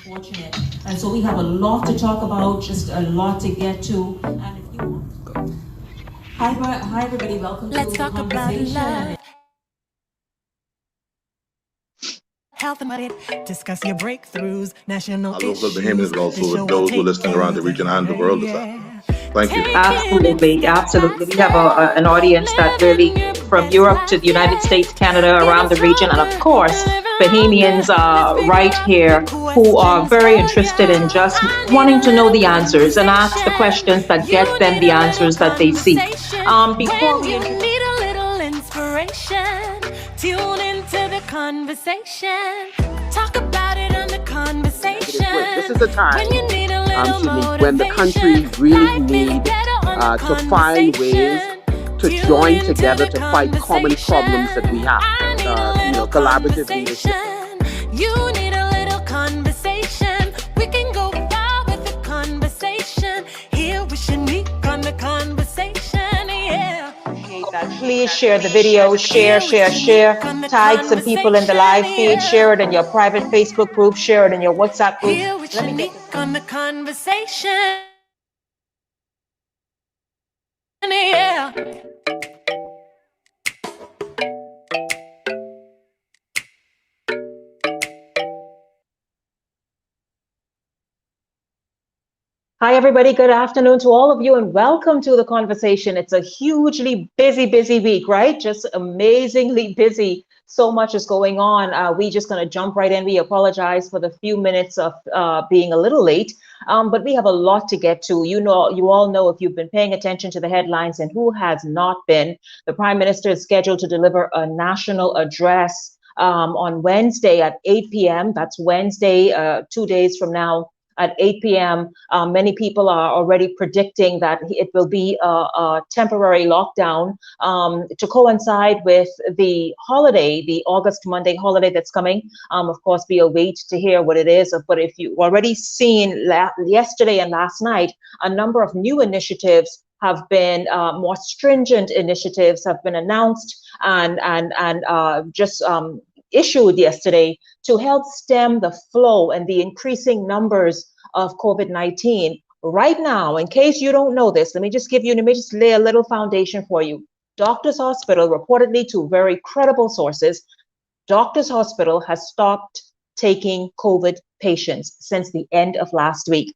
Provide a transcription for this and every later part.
unfortunate. And so we have a lot to talk about, just a lot to get to. And if you want... Hi everybody, welcome to the conversation. Health and money, discuss your breakthroughs, national issues. Local Bahamians, but also with those who are listening around the region and the world as well. Thank you. Absolutely. We have an audience that really, from Europe to the United States, Canada, around the region, and of course, Bahamians right here who are very interested in just wanting to know the answers and ask the questions that get them the answers that they seek. Before we need a little inspiration, tune into the conversation. Talk about it on the conversation. This is the time, when the country really need to find ways to join together to fight common problems that we have. Collaborative leadership. You need a little conversation. We can go far with the conversation. Here we should meet on the conversation, yeah. Please share the video, share. Tag some people in the live feed, share it in your private Facebook group, share it in your WhatsApp group. Here we should meet on the conversation, yeah. Hi, everybody. Good afternoon to all of you and welcome to the conversation. It's a hugely busy week, right? Just amazingly busy. So much is going on. We just going to jump right in. We apologize for the few minutes of being a little late, but we have a lot to get to. You all know, if you've been paying attention to the headlines, and who has not been, the Prime Minister is scheduled to deliver a national address on Wednesday at 8 p.m. That's Wednesday, 2 days from now. At 8 p.m., many people are already predicting that it will be a temporary lockdown to coincide with the holiday, the August Monday holiday that's coming. Of course, we await to hear what it is. But if you've already seen yesterday and last night, a number of new initiatives have been, more stringent initiatives have been announced and issued yesterday to help stem the flow and the increasing numbers of COVID-19. Right now, in case you don't know this, let me just lay a little foundation for you. Doctors Hospital, reportedly to very credible sources, Doctors Hospital has stopped taking COVID patients since the end of last week.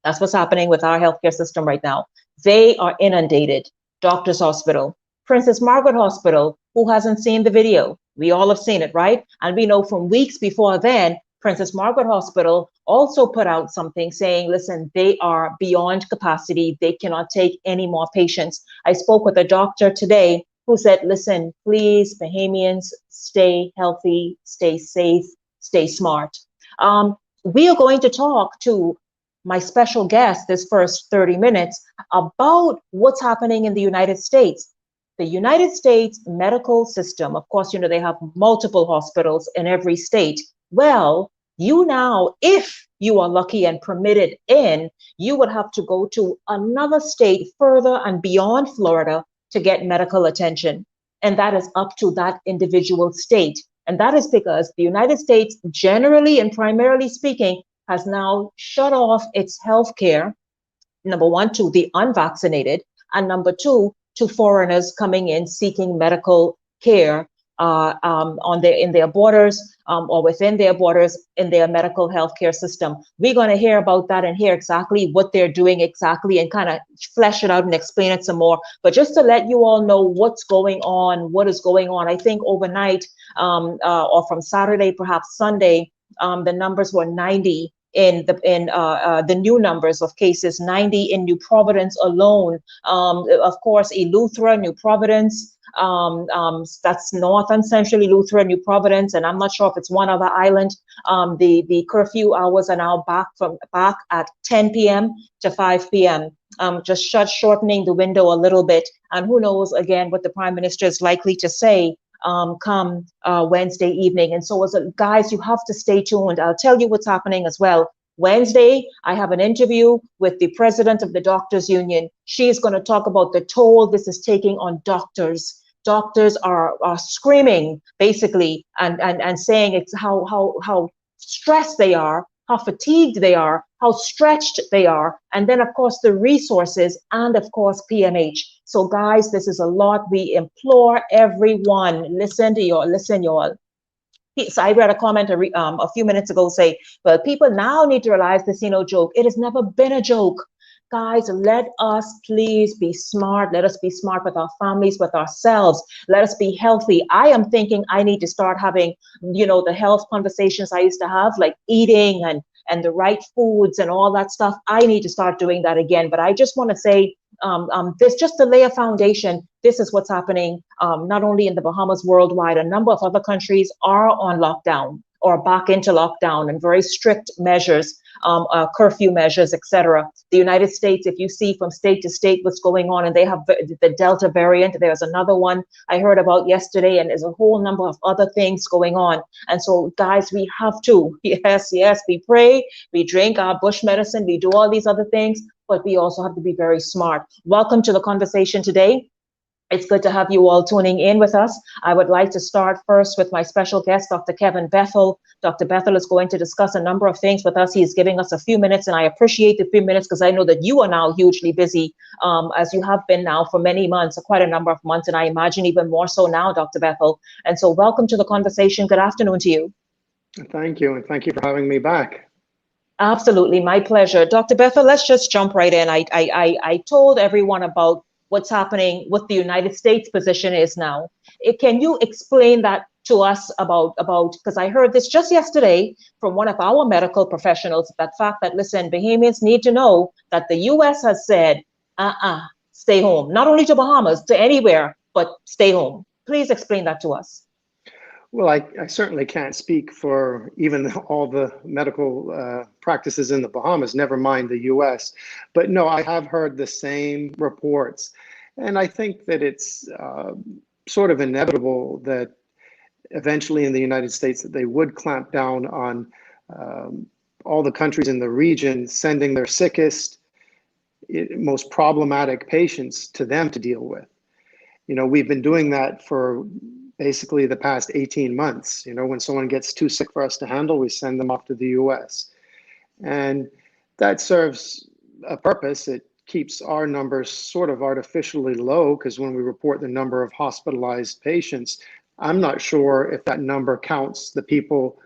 That's what's happening with our healthcare system right now. They are inundated. Doctors Hospital. Princess Margaret Hospital, who hasn't seen the video? We all have seen it, right? And we know from weeks before then, Princess Margaret Hospital also put out something saying, listen, they are beyond capacity. They cannot take any more patients. I spoke with a doctor today who said, listen, please, Bahamians, stay healthy, stay safe, stay smart. We are going to talk to my special guest this first 30 minutes about what's happening in the United States. The United States medical system, of course, they have multiple hospitals in every state. Well, you now, if you are lucky and permitted in, you would have to go to another state further and beyond Florida to get medical attention. And that is up to that individual state. And that is because the United States, generally and primarily speaking, has now shut off its health care, number one, to the unvaccinated, and number two, to foreigners coming in seeking medical care in their borders or within their borders in their medical healthcare system. We're going to hear about that and hear exactly what they're doing exactly and kind of flesh it out and explain it some more. But just to let you all know what's going on, what is going on, I think overnight or from Saturday, perhaps Sunday, the numbers were 90 in the new numbers of cases, 90 in New Providence alone. Of course, Eleuthera, New Providence, that's North and Central Eleuthera, New Providence, and I'm not sure if it's one other island. The curfew hours are now back at 10 p.m. to 5 p.m. Just shortening the window a little bit. And who knows, again, what the Prime Minister is likely to say come Wednesday evening. And so guys, you have to stay tuned. I'll tell you what's happening as well. Wednesday, I have an interview with the president of the Doctors Union. She is going to talk about the toll this is taking on doctors. Doctors are screaming, basically, and saying it's how stressed they are how fatigued they are, how stretched they are, and then of course the resources and of course PMH. So guys, this is a lot. We implore everyone, listen, y'all. So I read a comment a few minutes ago say, well, people now need to realize this, joke. It has never been a joke. Guys, let us please be smart. Let us be smart with our families, with ourselves. Let us be healthy. I am thinking I need to start having, the health conversations I used to have, like eating and the right foods and all that stuff. I need to start doing that again. But I just want to say, this just to lay a foundation. This is what's happening, not only in the Bahamas, worldwide. A number of other countries are on lockdown or back into lockdown and very strict measures, curfew measures, etc. The United States, if you see from state to state what's going on, and they have the Delta variant, there's another one I heard about yesterday, and there's a whole number of other things going on. And so, guys, we have to, yes, we pray, we drink our bush medicine, we do all these other things, but we also have to be very smart. Welcome to the conversation today. It's good to have you all tuning in with us. I would like to start first with my special guest, Dr. Kevin Bethel. Dr. Bethel is going to discuss a number of things with us. He's giving us a few minutes, and I appreciate the few minutes because I know that you are now hugely busy, as you have been now for many months, quite a number of months, and I imagine even more so now, Dr. Bethel. And so welcome to the conversation. Good afternoon to you. Thank you, and thank you for having me back. Absolutely, my pleasure. Dr. Bethel, let's just jump right in. I told everyone about what's happening, what the United States position is now. Can you explain that to us about, because I heard this just yesterday from one of our medical professionals, that fact that, listen, Bahamians need to know that the US has said, stay home, not only to Bahamas, to anywhere, but stay home. Please explain that to us. Well, I certainly can't speak for even all the medical practices in the Bahamas, never mind the US. But no, I have heard the same reports. And I think that it's sort of inevitable that eventually in the United States that they would clamp down on all the countries in the region, sending their sickest, most problematic patients to them to deal with. We've been doing that for basically the past 18 months. When someone gets too sick for us to handle, we send them off to the US. And that serves a purpose. It keeps our numbers sort of artificially low, because when we report the number of hospitalized patients, I'm not sure if that number counts the people,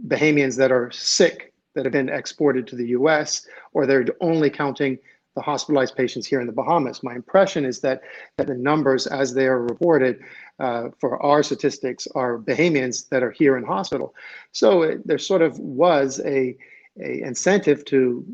Bahamians that are sick, that have been exported to the US, or they're only counting the hospitalized patients here in the Bahamas. My impression is that the numbers as they are reported for our statistics are Bahamians that are here in hospital. So there sort of was a incentive to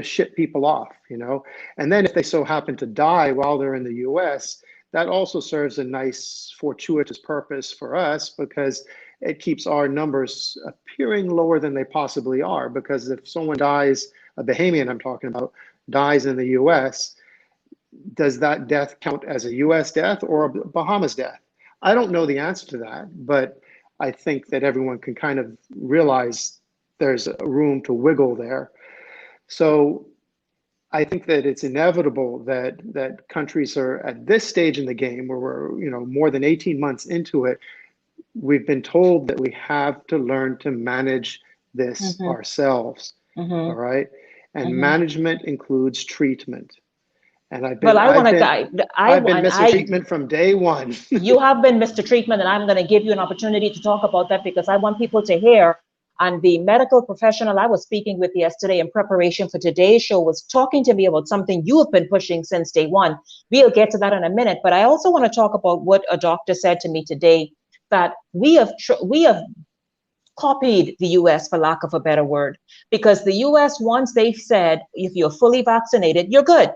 ship people off, and then if they so happen to die while they're in the US, that also serves a nice fortuitous purpose for us, because it keeps our numbers appearing lower than they possibly are. Because if someone dies, a Bahamian I'm talking about, dies in the US, does that death count as a US death or a Bahamas death? I don't know the answer to that, but I think that everyone can kind of realize there's a room to wiggle there. So I think that it's inevitable that countries are at this stage in the game, where we're more than 18 months into it. We've been told that we have to learn to manage this ourselves. All right. And management includes treatment. And I've been Mr. Treatment from day one. You have been Mr. Treatment, and I'm going to give you an opportunity to talk about that, because I want people to hear. And the medical professional I was speaking with yesterday in preparation for today's show was talking to me about something you have been pushing since day one. We'll get to that in a minute, but I also want to talk about what a doctor said to me today, that we have copied the US, for lack of a better word, because the US, once they've said, if you're fully vaccinated, you're good.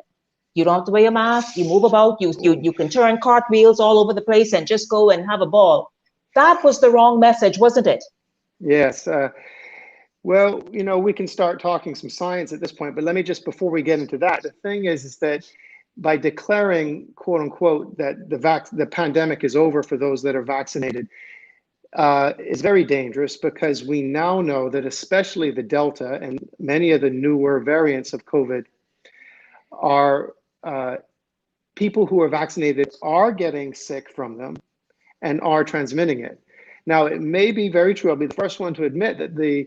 You don't have to wear a mask, you move about, you can turn cartwheels all over the place and just go and have a ball. That was the wrong message, wasn't it? Yes. Well, we can start talking some science at this point, but let me just, before we get into that, the thing is that by declaring, quote unquote, that the pandemic is over for those that are vaccinated, is very dangerous, because we now know that especially the Delta and many of the newer variants of COVID are people who are vaccinated are getting sick from them and are transmitting it. Now, it may be very true. I'll be the first one to admit that the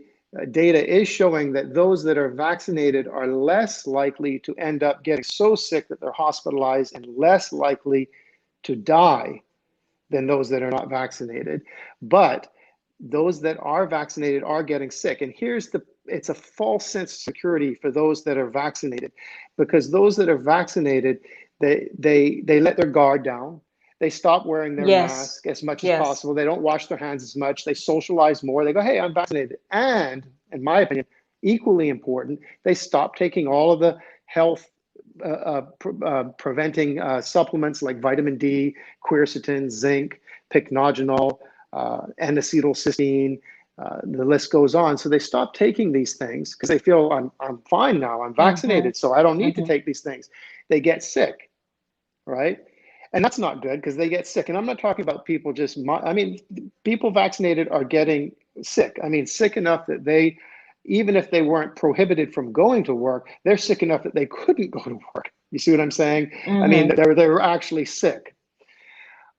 data is showing that those that are vaccinated are less likely to end up getting so sick that they're hospitalized and less likely to die than those that are not vaccinated. But those that are vaccinated are getting sick. And it's a false sense of security for those that are vaccinated, because those that are vaccinated, they let their guard down. They stop wearing their mask as much as possible. They don't wash their hands as much. They socialize more. They go, hey, I'm vaccinated. And in my opinion, equally important, they stop taking all of the health preventing supplements like vitamin D, quercetin, zinc, pycnogenol, N-acetylcysteine, the list goes on. So they stop taking these things because they feel I'm fine now, I'm vaccinated, so I don't need to take these things. They get sick, right? And that's not good because they get sick. And I'm not talking about people people vaccinated are getting sick. I mean, sick enough that they, even if they weren't prohibited from going to work, they're sick enough that they couldn't go to work. You see what I'm saying? I mean, they were actually sick.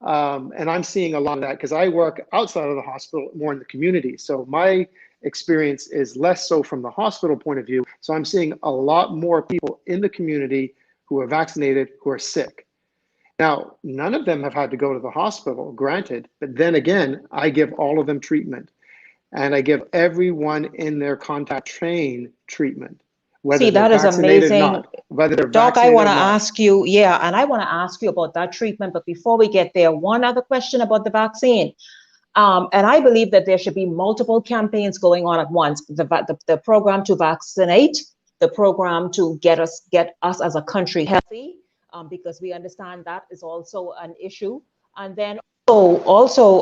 And I'm seeing a lot of that because I work outside of the hospital, more in the community. So my experience is less so from the hospital point of view. So I'm seeing a lot more people in the community who are vaccinated who are sick. Now, none of them have had to go to the hospital, granted, but then again, I give all of them treatment, and I give everyone in their contact train treatment, whether See, that they're is vaccinated or amazing. not, whether they're Doc, I vaccinated want to or not. ask you, and I want to ask you about that treatment. But before we get there, one other question about the vaccine. And I believe that there should be multiple campaigns going on at once. The program to vaccinate, the program to get us as a country healthy, because we understand that is also an issue. And then also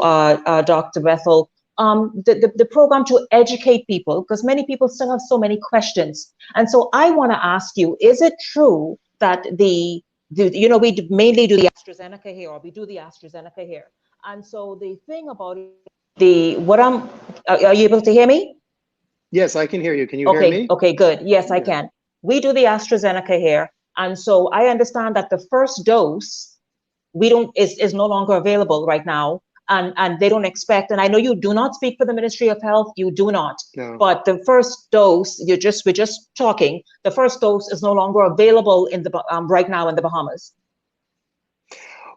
Dr. Bethel, the program to educate people, because many people still have so many questions. And so I want to ask you, is it true that we mainly do the AstraZeneca here, or we do the AstraZeneca here? And so the thing about are you able to hear me? Yes, I can hear you. Can you hear me? Okay, good. Yes, I can. We do the AstraZeneca here. And so I understand that the first dose is no longer available right now. And they don't expect, and I know you do not speak for the Ministry of Health, you do not. No. But the first dose, we're just talking, the first dose is no longer available in right now in the Bahamas.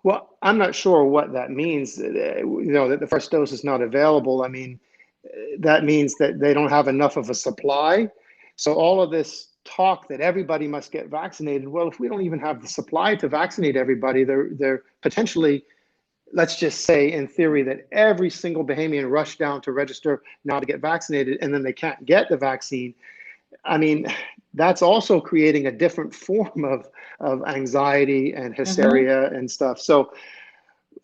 Well, I'm not sure what that means, that the first dose is not available. I mean, that means that they don't have enough of a supply. So all of this talk that everybody must get vaccinated, well, if we don't even have the supply to vaccinate everybody, they're potentially, let's just say in theory, that every single Bahamian rushed down to register now to get vaccinated, and then they can't get the vaccine. I mean, that's also creating a different form of anxiety and hysteria and stuff. So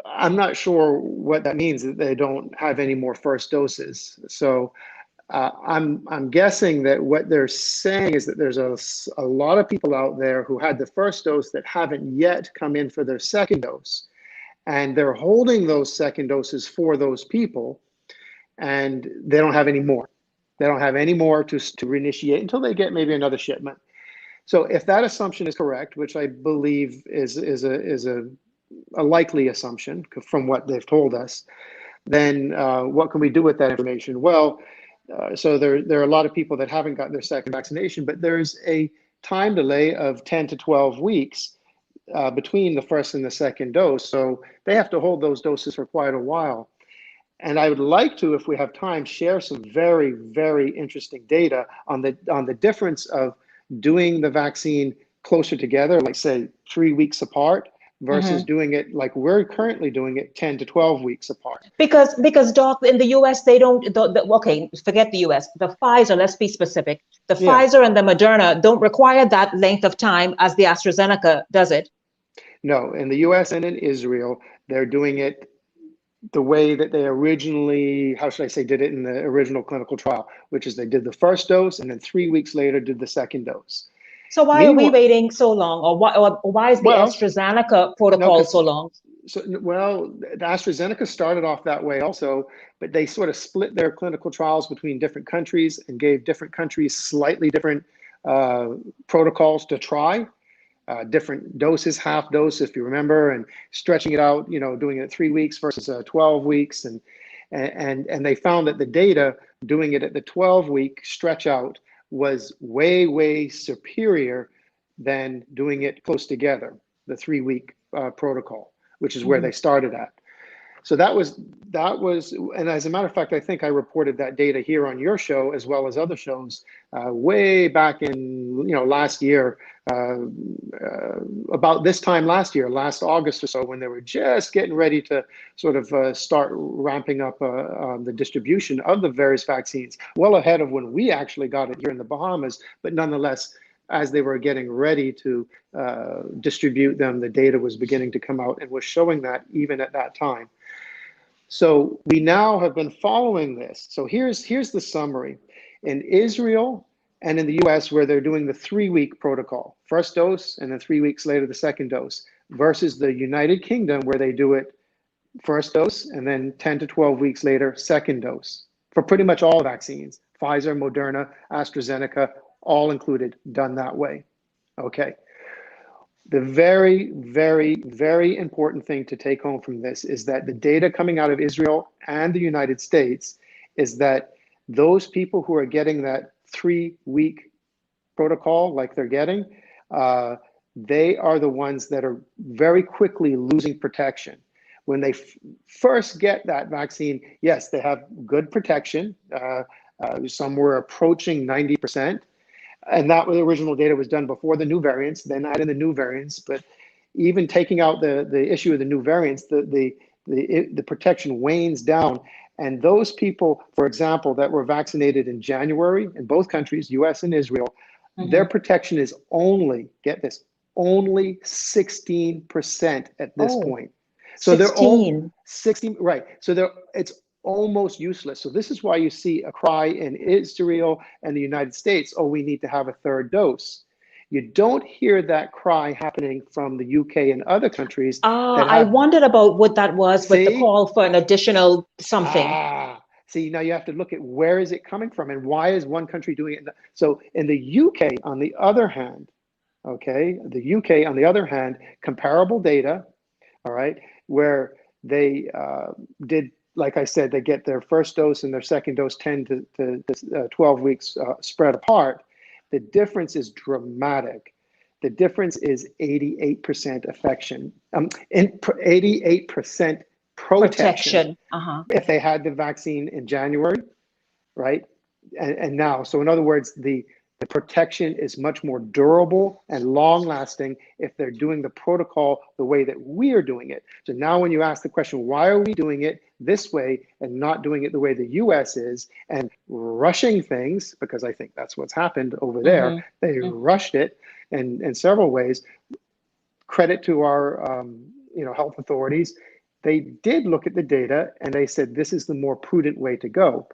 I'm not sure what that means, that they don't have any more first doses. So I'm guessing that what they're saying is that there's a lot of people out there who had the first dose that haven't yet come in for their second dose. And they're holding those second doses for those people, and they don't have any more. They don't have any more to reinitiate until they get maybe another shipment. So if that assumption is correct, which I believe is a likely assumption from what they've told us, then what can we do with that information? Well, so there are a lot of people that haven't gotten their second vaccination, but there's a time delay of 10 to 12 weeks between the first and the second dose. So they have to hold those doses for quite a while. And I would like to, if we have time, share some very, very interesting data on the difference of doing the vaccine closer together, like say 3 weeks apart, versus doing it like we're currently doing it 10 to 12 weeks apart. Because Doc, in the US, they don't, okay, forget the US, the Pfizer, let's be specific. The Pfizer and the Moderna don't require that length of time as the AstraZeneca does it. No, in the US and in Israel, they're doing it the way that they originally, how should I say, did it in the original clinical trial, which is they did the first dose and then 3 weeks later did the second dose. So why are we waiting so long, or why is the AstraZeneca protocol so long? Well, the AstraZeneca started off that way also, but they sort of split their clinical trials between different countries and gave different countries slightly different protocols to try. Different doses, half dose, if you remember, and stretching it out, doing it 3 weeks versus 12 weeks. And they found that the data doing it at the 12-week stretch out was way superior than doing it close together, the 3-week protocol, which is where they started at. So that was, and as a matter of fact, I think I reported that data here on your show as well as other shows way back in, last year, about this time last year, last August or so, when they were just getting ready to sort of start ramping up the distribution of the various vaccines, well ahead of when we actually got it here in the Bahamas. But nonetheless, as they were getting ready to distribute them, the data was beginning to come out and was showing that even at that time. So we now have been following this. So here's the summary. In Israel and in the US, where they're doing the 3-week protocol, first dose and then 3 weeks later the second dose, versus the United Kingdom, where they do it first dose and then 10 to 12 weeks later, second dose, for pretty much all vaccines, Pfizer, Moderna, AstraZeneca, all included, done that way. Okay. The very important thing to take home from this is that the data coming out of Israel and the United States is that those people who are getting that 3-week protocol like they're getting, they are the ones that are very quickly losing protection. When they first get that vaccine, yes, they have good protection. Some were approaching 90%. And that was the original data was done before the new variants, then add in the new variants. But even taking out the issue of the new variants, the protection wanes down. And those people, for example, that were vaccinated in January in both countries, US and Israel, their protection is only, get this, only 16% at this point. So 16, right. So it's almost useless. So this is why you see a cry in Israel and the United States, oh, we need to have a third dose. You don't hear that cry happening from the UK and other countries. I wondered about what that was with the call for an additional something. See, now you have to look at where is it coming from and why is one country doing it. So in the UK, on the other hand, okay, the UK, on the other hand, comparable data, all right, where they did, like I said, they get their first dose and their second dose 10 to 12 weeks spread apart. The difference is dramatic. The difference is 88% affection, 88% protection. If they had the vaccine in January, right? And now, so in other words, the protection is much more durable and long lasting if they're doing the protocol the way that we are doing it. So now when you ask the question, why are we doing it this way and not doing it the way the US is and rushing things, because I think that's what's happened over there. They rushed it in several ways. Credit to our health authorities. They did look at the data and they said, this is the more prudent way to go.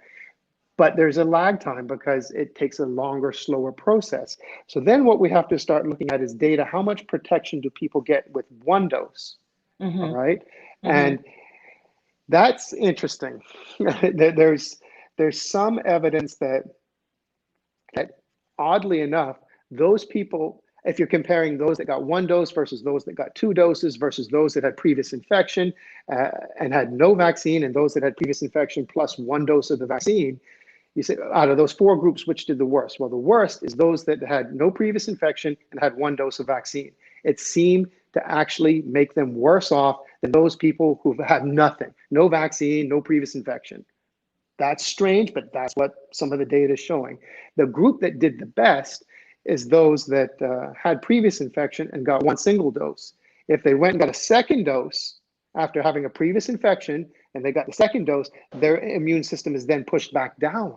But there's a lag time because it takes a longer, slower process. So then what we have to start looking at is data. How much protection do people get with one dose? All right. And that's interesting. There's some evidence that oddly enough, those people, if you're comparing those that got one dose versus those that got 2 doses versus those that had previous infection and had no vaccine and those that had previous infection plus 1 dose of the vaccine, you say, out of those 4 groups, which did the worst? Well, the worst is those that had no previous infection and had 1 dose of vaccine. It seemed to actually make them worse off than those people who've had nothing, no vaccine, no previous infection. That's strange, but that's what some of the data is showing. The group that did the best is those that had previous infection and got 1 single dose. If they went and got a second dose after having a previous infection and they got the second dose, their immune system is then pushed back down.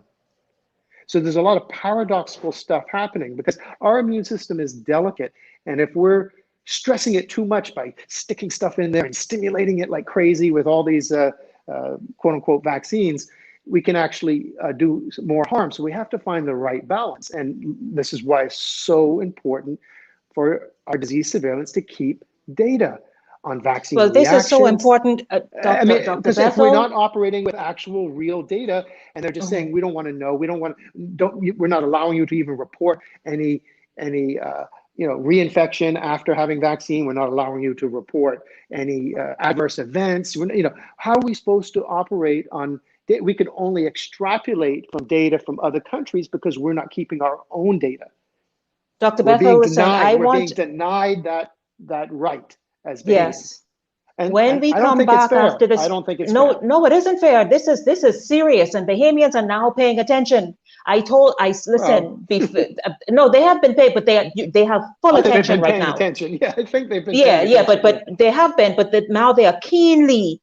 So there's a lot of paradoxical stuff happening because our immune system is delicate. And if we're stressing it too much by sticking stuff in there and stimulating it like crazy with all these quote unquote vaccines, we can actually do more harm. So we have to find the right balance. And this is why it's so important for our disease surveillance to keep data on vaccine reactions. Well, this is so important, Dr. Bethel. If we're not operating with actual real data and they're just saying, we don't want to know, we're not allowing you to even report any reinfection after having vaccine. We're not allowing you to report any adverse events. How are we supposed to operate on we could only extrapolate from data from other countries because we're not keeping our own data. Dr. We're Bethel, being listen, denied. We're being denied that right as beings. yes. And When we I don't come think it's back fair. after this, I don't think it's no, fair. no, it isn't fair. This is serious, and Bahamians are now paying attention. Well, Listen. No, they have been paid, but they have full I think they've attention been right paying now. attention. Yeah, I think they've been Yeah, paying yeah, attention. but they have been, but now they are keenly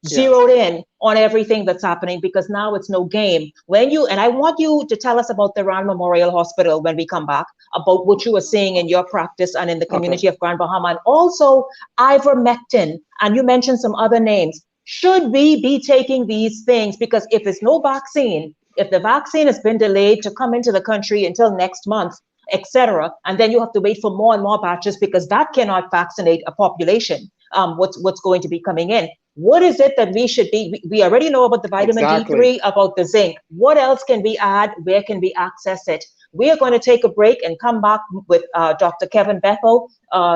zeroed in on everything that's happening, because now it's no game. And I want you to tell us about the Rand Memorial Hospital when we come back, about what you are seeing in your practice and in the community of Grand Bahama, and also ivermectin, and you mentioned some other names. Should we be taking these things? Because if there's no vaccine, if the vaccine has been delayed to come into the country until next month, etc., and then you have to wait for more and more batches, because that cannot vaccinate a population, what's going to be coming in. What is it that we should be? We already know about the vitamin D3, about the zinc. What else can we add? Where can we access it? We are going to take a break and come back with Dr. Kevin Bethel.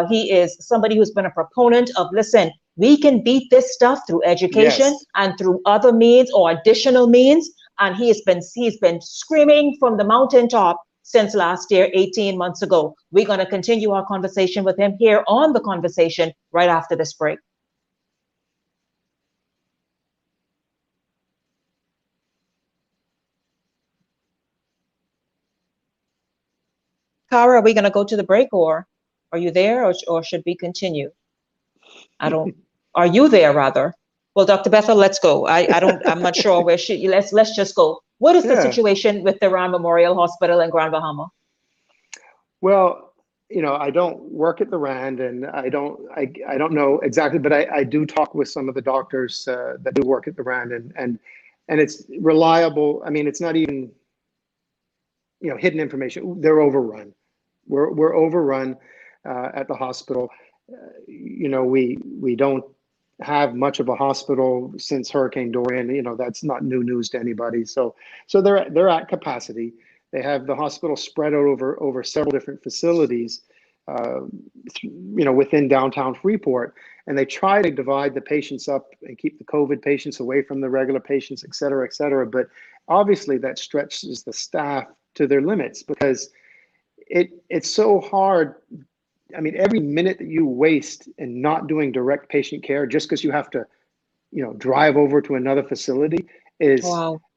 He is somebody who's been a proponent of, listen, we can beat this stuff through education and through other means or additional means. And he's been screaming from the mountaintop since last year, 18 months ago. We're going to continue our conversation with him here on The Conversation right after this break. Kara, are we going to go to the break, or are you there, or should we continue? Are you there rather? Well, Dr. Bethel, let's go. I'm not sure where let's just go. What is the situation with the Rand Memorial Hospital in Grand Bahama? Well, I don't work at the Rand, and I don't know exactly, but I do talk with some of the doctors that do work at the Rand, and it's reliable. I mean, it's not even, hidden information. They're overrun. We're overrun at the hospital. We don't have much of a hospital since Hurricane Dorian. That's not new news to anybody. So they're at capacity. They have the hospital spread out over several different facilities, within downtown Freeport, and they try to divide the patients up and keep the COVID patients away from the regular patients, et cetera, et cetera. But obviously that stretches the staff to their limits, because it's so hard. I mean, every minute that you waste in not doing direct patient care just because you have to, drive over to another facility is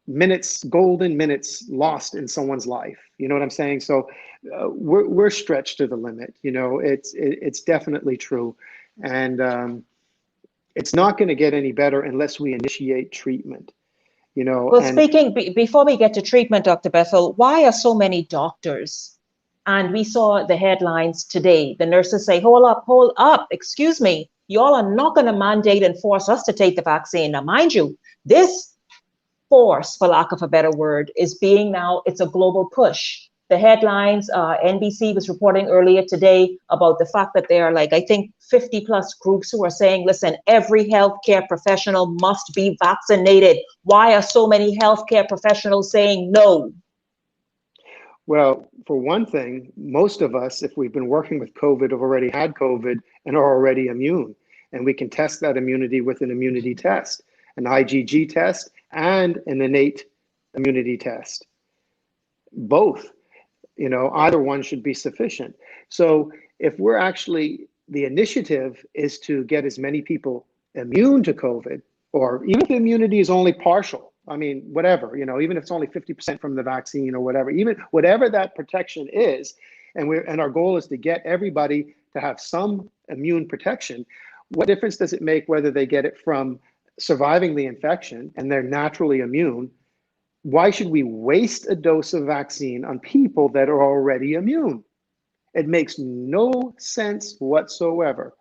minutes, golden minutes lost in someone's life. You know what I'm saying? So we're stretched to the limit. It's definitely true. And it's not going to get any better unless we initiate treatment. Well, before we get to treatment, Dr. Bethel, why are so many doctors? And we saw the headlines today. The nurses say, hold up, excuse me. Y'all are not going to mandate and force us to take the vaccine. Now, mind you, this force, for lack of a better word, is it's a global push. The headlines, NBC was reporting earlier today about the fact that there are, I think 50 plus groups who are saying, listen, every healthcare professional must be vaccinated. Why are so many healthcare professionals saying no? Well, for one thing, most of us, if we've been working with COVID, have already had COVID and are already immune. And we can test that immunity with an immunity test, an IgG test, and an innate immunity test. Both, either one should be sufficient. So if the initiative is to get as many people immune to COVID, or even if the immunity is only partial, I mean, whatever, even if it's only 50% from the vaccine or whatever, even whatever that protection is, and our goal is to get everybody to have some immune protection, what difference does it make whether they get it from surviving the infection and they're naturally immune? Why should we waste a dose of vaccine on people that are already immune? It makes no sense whatsoever.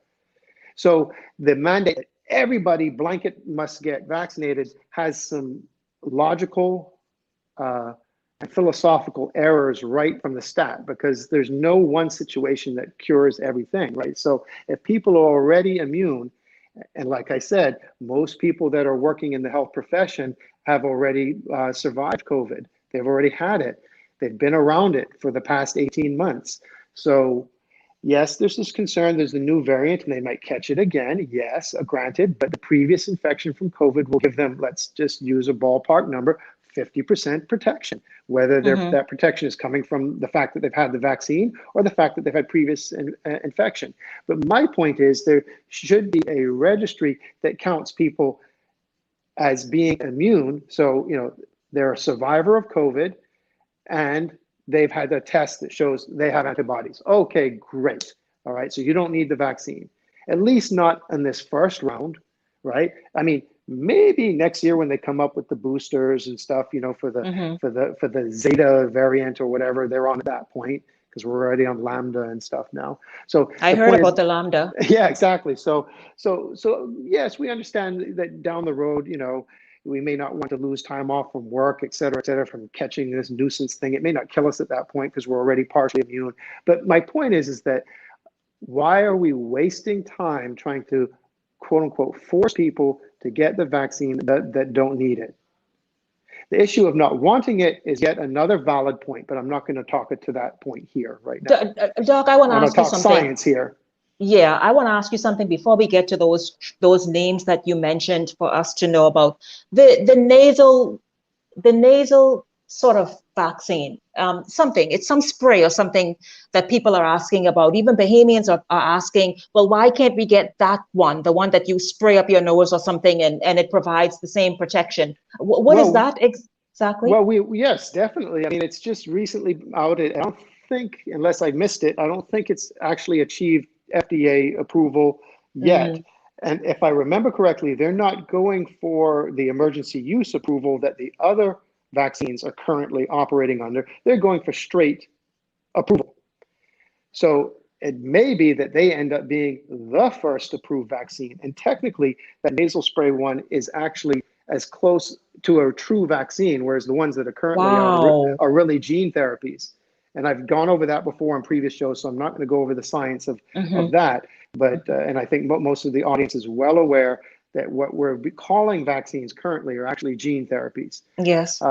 So the mandate that everybody blanket must get vaccinated has some logical and philosophical errors right from the start, because there's no one situation that cures everything, right? So if people are already immune, and like I said, most people that are working in the health profession have already survived COVID. They've already had it. They've been around it for the past 18 months. So, Yes, there's this concern. There's the new variant and they might catch it again. Yes, granted, but the previous infection from COVID will give them, let's just use a ballpark number, 50% protection, whether that protection is coming from the fact that they've had the vaccine or the fact that they've had previous infection. But my point is there should be a registry that counts people as being immune. So, they're a survivor of COVID and they've had a test that shows they have antibodies. Okay, great. All right, so you don't need the vaccine, at least not in this first round, right? I mean, maybe next year when they come up with the boosters and stuff, for the Zeta variant or whatever they're on at that point, because we're already on Lambda and stuff now. So I heard about the Lambda. Yeah, exactly. So yes, we understand that down the road, we may not want to lose time off from work, et cetera, from catching this nuisance thing. It may not kill us at that point because we're already partially immune. But my point is that why are we wasting time trying to, quote unquote, force people to get the vaccine that don't need it? The issue of not wanting it is yet another valid point, but I'm not going to talk it to that point here right now. Doc, I want to ask you something. Science here. Yeah, I want to ask you something before we get to those names that you mentioned for us to know about. The nasal sort of vaccine, it's some spray or something that people are asking about. Even Bahamians are asking, well, why can't we get that one, the one that you spray up your nose or something and it provides the same protection? What is that exactly? Well, yes, definitely. I mean, it's just recently out. I don't think, unless I missed it, I don't think it's actually achieved FDA approval yet. And if I remember correctly, they're not going for the emergency use approval that the other vaccines are currently operating under. They're going for straight approval. So it may be that they end up being the first approved vaccine. And technically, that nasal spray one is actually as close to a true vaccine, whereas the ones that are currently out are really gene therapies. And I've gone over that before on previous shows, so I'm not going to go over the science of that. But and I think most of the audience is well aware that what we're calling vaccines currently are actually gene therapies. Yes.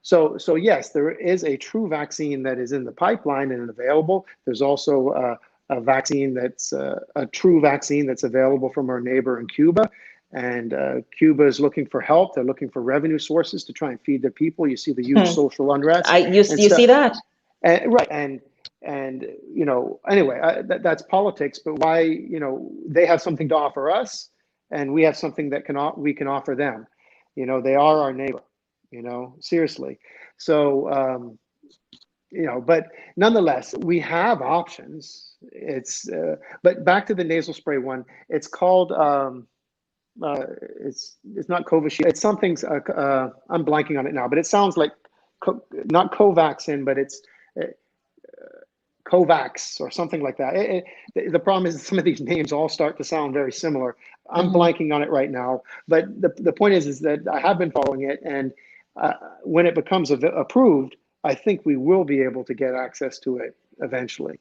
So yes, there is a true vaccine that is in the pipeline and available. There's also a vaccine that's a true vaccine that's available from our neighbor in Cuba. And Cuba is looking for help. They're looking for revenue sources to try and feed their people. You see the huge social unrest. You see that? Right. And anyway, that's politics. But why, they have something to offer us and we have something that we can offer them. They are our neighbor, seriously. So, but nonetheless, we have options. But back to the nasal spray one, it's called, it's not Covishield. It's something's, I'm blanking on it now, but it sounds like, not Covaxin, but it's, Covax or something like that. The problem is some of these names all start to sound very similar. I'm blanking on it right now, but the point is that I have been following it, and when it becomes approved, I think we will be able to get access to it eventually.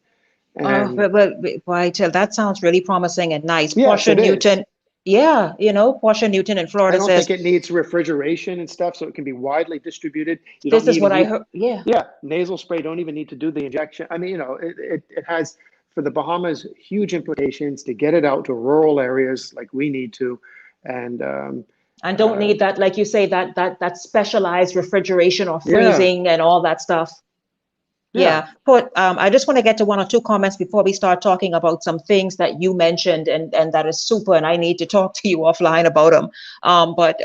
And, that sounds really promising and nice. Yes, Portia Newton. Yeah, Portia Newton in Florida says. I don't think it needs refrigeration and stuff, so it can be widely distributed. This is what I heard. Yeah. Yeah, nasal spray don't even need to do the injection. I mean, it has, for the Bahamas, huge implications to get it out to rural areas like we need to, and don't need that, like you say, that specialized refrigeration or freezing and all that stuff. Yeah. But I just want to get to one or two comments before we start talking about some things that you mentioned and that is super, and I need to talk to you offline about them. But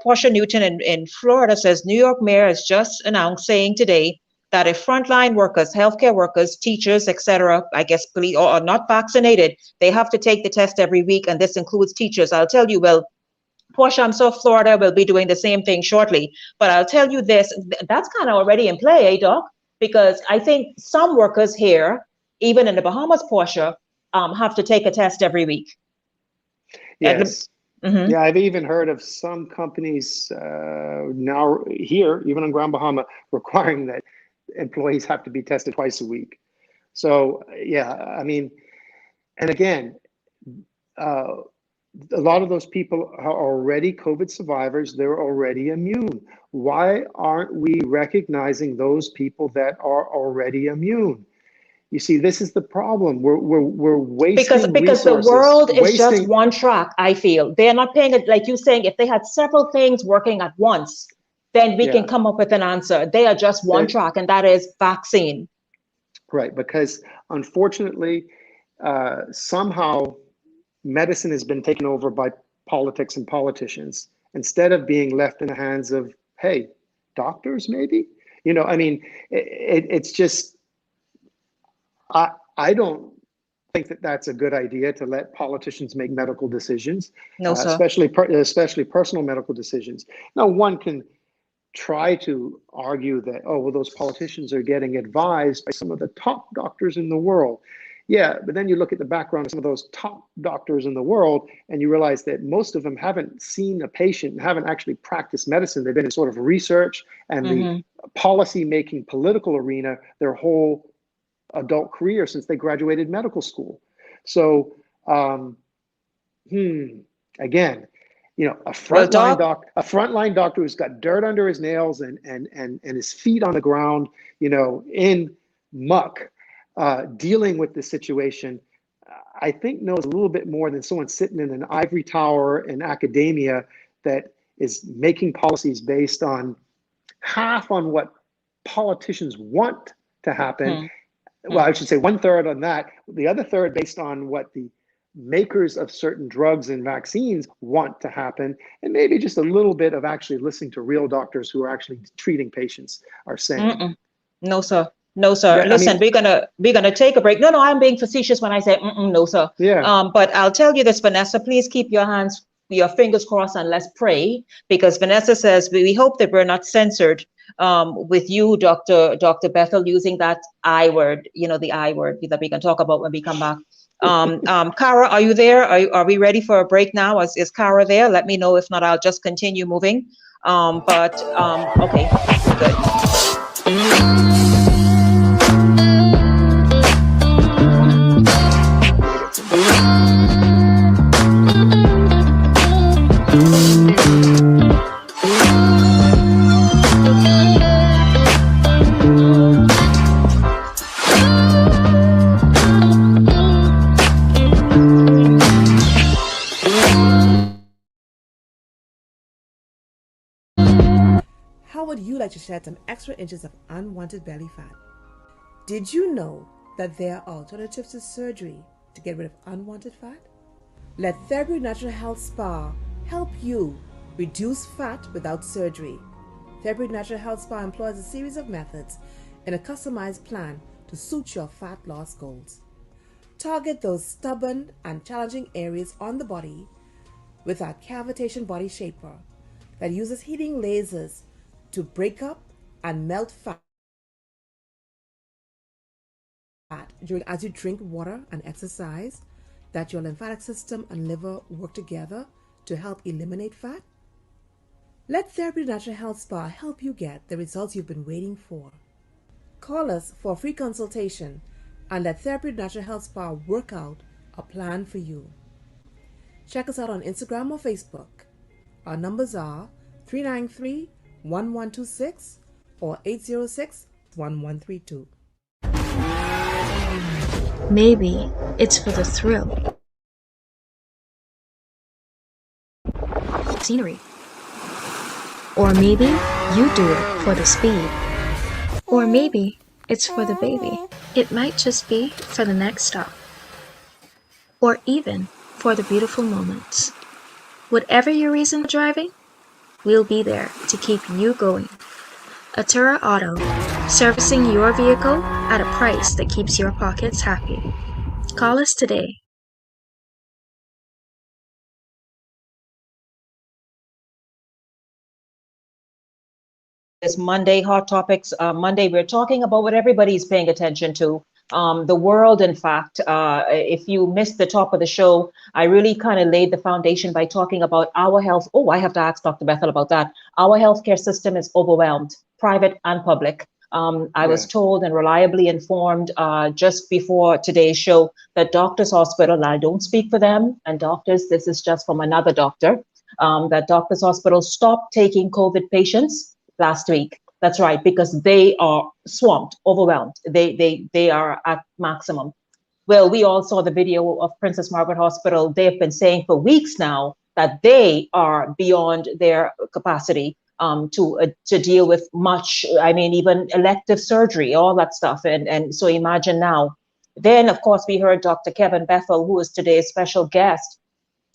Portia Newton in Florida says, New York mayor has just announced, saying today that if frontline workers, healthcare workers, teachers, etc., I guess police, or are not vaccinated, they have to take the test every week, and this includes teachers. I'll tell you, well, Portia, I'm sure Florida will be doing the same thing shortly. But I'll tell you this, that's kind of already in play, Doc? Because I think some workers here, even in the Bahamas, Portia, have to take a test every week. Yes. Yeah, I've even heard of some companies now here, even on Grand Bahama, requiring that employees have to be tested twice a week. So, yeah, I mean, and again, a lot of those people are already COVID survivors. They're already immune. Why aren't we recognizing those people that are already immune? You see, this is the problem. We're wasting because the resources, world is just wasting- one track. I feel they're not paying it, like you saying. If they had several things working at once, then we can come up with an answer. They are just one track, and that is vaccine. Right, because unfortunately, somehow medicine has been taken over by politics and politicians instead of being left in the hands of, hey, doctors, maybe. I mean, it's just. I don't think that that's a good idea to let politicians make medical decisions, No, sir. especially personal medical decisions. Now, one can try to argue that, oh, well, those politicians are getting advised by some of the top doctors in the world. Yeah, but then you look at the background of some of those top doctors in the world, and you realize that most of them haven't seen a patient and haven't actually practiced medicine. They've been in sort of research and the policy-making political arena their whole adult career since they graduated medical school. So, again, a frontline doctor who's got dirt under his nails and his feet on the ground, in muck, dealing with the situation, I think knows a little bit more than someone sitting in an ivory tower in academia that is making policies based on half on what politicians want to happen. Well, I should say 1/3 on that. The other third based on what the makers of certain drugs and vaccines want to happen, and maybe just a little bit of actually listening to real doctors who are actually treating patients are saying. No, sir. No, sir. Yeah, Listen, we're gonna take a break. No, I'm being facetious when I say no, sir. Yeah. But I'll tell you this, Vanessa. Please keep your fingers crossed, and let's pray, because Vanessa says we hope that we're not censored with you, Dr. Bethel, using that I word, the I word that we can talk about when we come back. Kara, are you there? Are we ready for a break now? Is Kara there? Let me know. If not, I'll just continue moving. Okay, good. How would you like to shed some extra inches of unwanted belly fat? Did you know that there are alternatives to surgery to get rid of unwanted fat? Let Therapy Natural Health Spa help you reduce fat without surgery. Therapy Natural Health Spa employs a series of methods in a customized plan to suit your fat loss goals. Target those stubborn and challenging areas on the body with our cavitation body shaper that uses heating lasers to break up and melt fat as you drink water and exercise, that your lymphatic system and liver work together to help eliminate fat. Let Therapy Natural Health Spa help you get the results you've been waiting for. Call us for a free consultation and let Therapy Natural Health Spa work out a plan for you. Check us out on Instagram or Facebook. Our numbers are 393-1126 or 806-1132. Maybe it's for the thrill, scenery, or maybe you do it for the speed, or maybe it's for the baby. It might just be for the next stop, or even for the beautiful moments. Whatever your reason for driving, we'll be there to keep you going. Atura Auto, servicing your vehicle at a price that keeps your pockets happy. Call us today. This Monday Hot Topics Monday, we're talking about what everybody's paying attention to. The world, in fact, if you missed the top of the show, I really kind of laid the foundation by talking about our health. Oh, I have to ask Dr. Bethel about that. Our healthcare system is overwhelmed, private and public. I was told and reliably informed just before today's show that Doctors Hospital, and I don't speak for them, and doctors, this is just from another doctor, that Doctors Hospital stopped taking COVID patients last week. That's right, because they are swamped, overwhelmed. They are at maximum. Well, we all saw the video of Princess Margaret Hospital. They have been saying for weeks now that they are beyond their capacity to deal with much. I mean, even elective surgery, all that stuff. And so imagine now. Then, of course, we heard Dr. Kevin Bethel, who is today's special guest.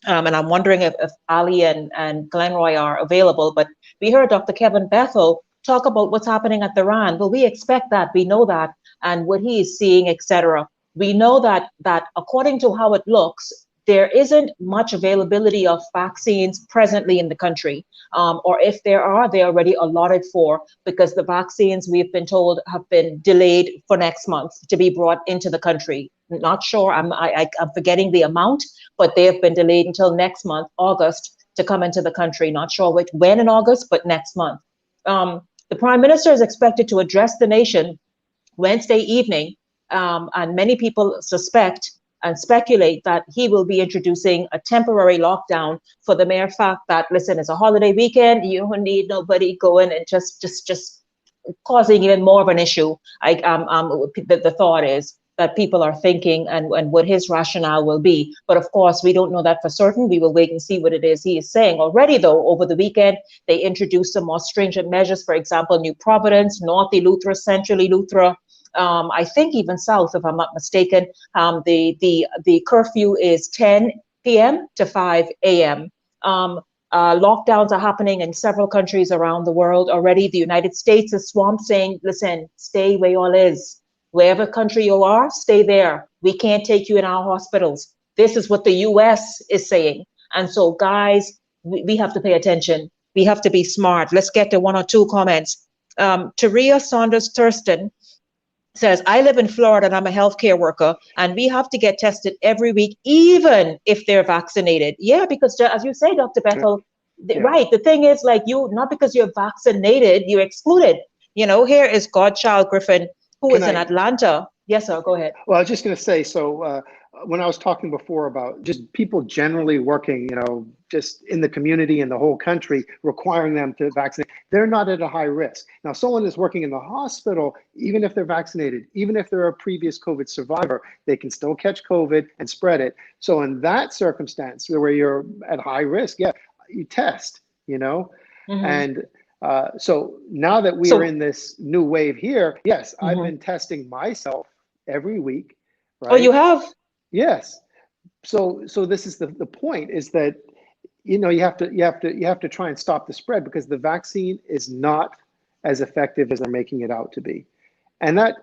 And I'm wondering if Ali and Glenroy are available. But we heard Dr. Kevin Bethel talk about what's happening at the RAN. Well, we expect that. We know that. And what he is seeing, etc. We know that according to how it looks, there isn't much availability of vaccines presently in the country. Or if there are, they're already allotted for, because the vaccines, we've been told, have been delayed for next month to be brought into the country. Not sure, I'm forgetting the amount, but they have been delayed until next month, August, to come into the country. Not sure when in August, but next month. The Prime Minister is expected to address the nation Wednesday evening, and many people suspect and speculate that he will be introducing a temporary lockdown for the mere fact that, listen, it's a holiday weekend, you don't need nobody going and just causing even more of an issue. The thought is that people are thinking and what his rationale will be. But of course, we don't know that for certain. We will wait and see what it is he is saying. Already, though, over the weekend, they introduced some more stringent measures. For example, New Providence, North Eleuthera, Central Eleuthera, I think even South, if I'm not mistaken, the curfew is 10 p.m. to 5 a.m. Lockdowns are happening in several countries around the world already. The United States is swamped, saying, listen, stay where you all is. Wherever country you are, stay there. We can't take you in our hospitals. This is what the U.S. is saying. And so, guys, we have to pay attention. We have to be smart. Let's get to one or two comments. Taria Saunders Thurston says, I live in Florida and I'm a healthcare worker, and we have to get tested every week, even if they're vaccinated. Yeah, because as you say, Dr. Bethel, right, the thing is, like, you, not because you're vaccinated, you're excluded. You know, here is Godchild Griffin, who is in Atlanta. Yes, sir, go ahead. Well, I was just going to say, so when I was talking before about just people generally working, you know, just in the community and the whole country, requiring them to vaccinate, they're not at a high risk. Now, someone is working in the hospital, even if they're vaccinated, even if they're a previous COVID survivor, they can still catch COVID and spread it. So in that circumstance where you're at high risk, yeah, you test, you know, and so now that we are in this new wave here, yes, I've been testing myself every week. Right? Oh, you have? Yes. So this is the point, is that, you know, you have to try and stop the spread, because the vaccine is not as effective as they're making it out to be. And that,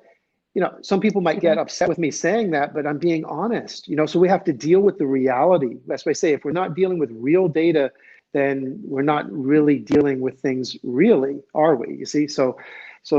you know, some people might get upset with me saying that, but I'm being honest, you know, so we have to deal with the reality. That's why I say, if we're not dealing with real data, then we're not really dealing with things really, are we? You see, so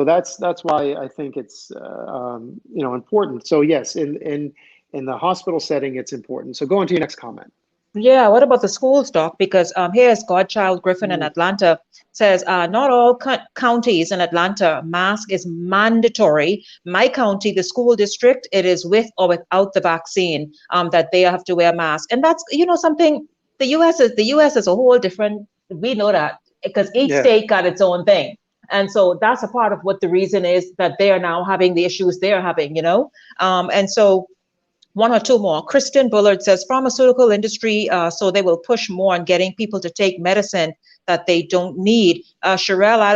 that's why I think it's you know, important. So yes, in the hospital setting, it's important. So go on to your next comment. Yeah, what about the schools, Doc? Because here's Godchild Griffin in Atlanta says, not all counties in Atlanta, mask is mandatory. My county, the school district, it is with or without the vaccine that they have to wear masks. And that's, you know, something, the US is a whole different, we know that, because each state got its own thing. And so that's a part of what the reason is that they are now having the issues they're having, you know? And so one or two more. Kristen Bullard says, pharmaceutical industry, so they will push more on getting people to take medicine that they don't need. Sherelle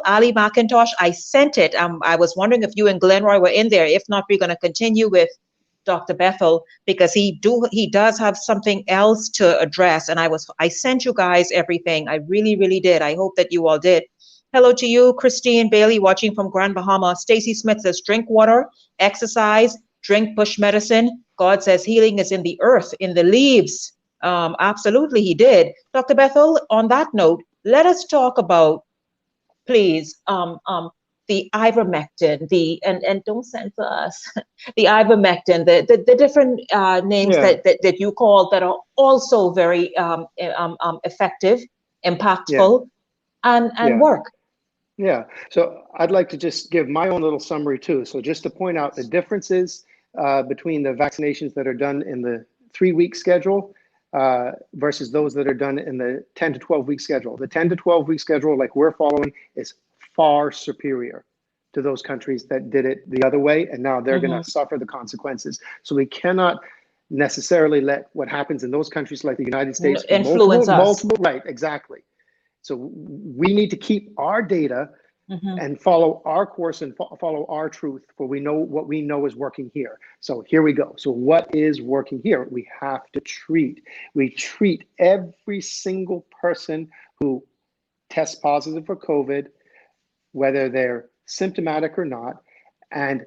Ali McIntosh, I sent it. I was wondering if you and Glenroy were in there. If not, we're going to continue with Dr. Bethel, because he does have something else to address. And I sent you guys everything. I really, really did. I hope that you all did. Hello to you, Christine Bailey, watching from Grand Bahama. Stacy Smith says, drink water, exercise, drink bush medicine. God says healing is in the earth, in the leaves. Absolutely, he did. Dr. Bethel, on that note, let us talk about, please, the ivermectin, and don't censor us, the ivermectin, the different names that you called that are also very effective, impactful, and work. Yeah, so I'd like to just give my own little summary too. So just to point out the differences between the vaccinations that are done in the 3-week schedule versus those that are done in the 10 to 12 week schedule. The 10 to 12 week schedule, like we're following, is far superior to those countries that did it the other way, and now they're going to suffer the consequences. So we cannot necessarily let what happens in those countries like the United States influence multiple, right, exactly. So we need to keep our data and follow our course and follow our truth, for we know what we know is working here. So here we go. So what is working here? We have to treat. We treat every single person who tests positive for COVID, whether they're symptomatic or not. And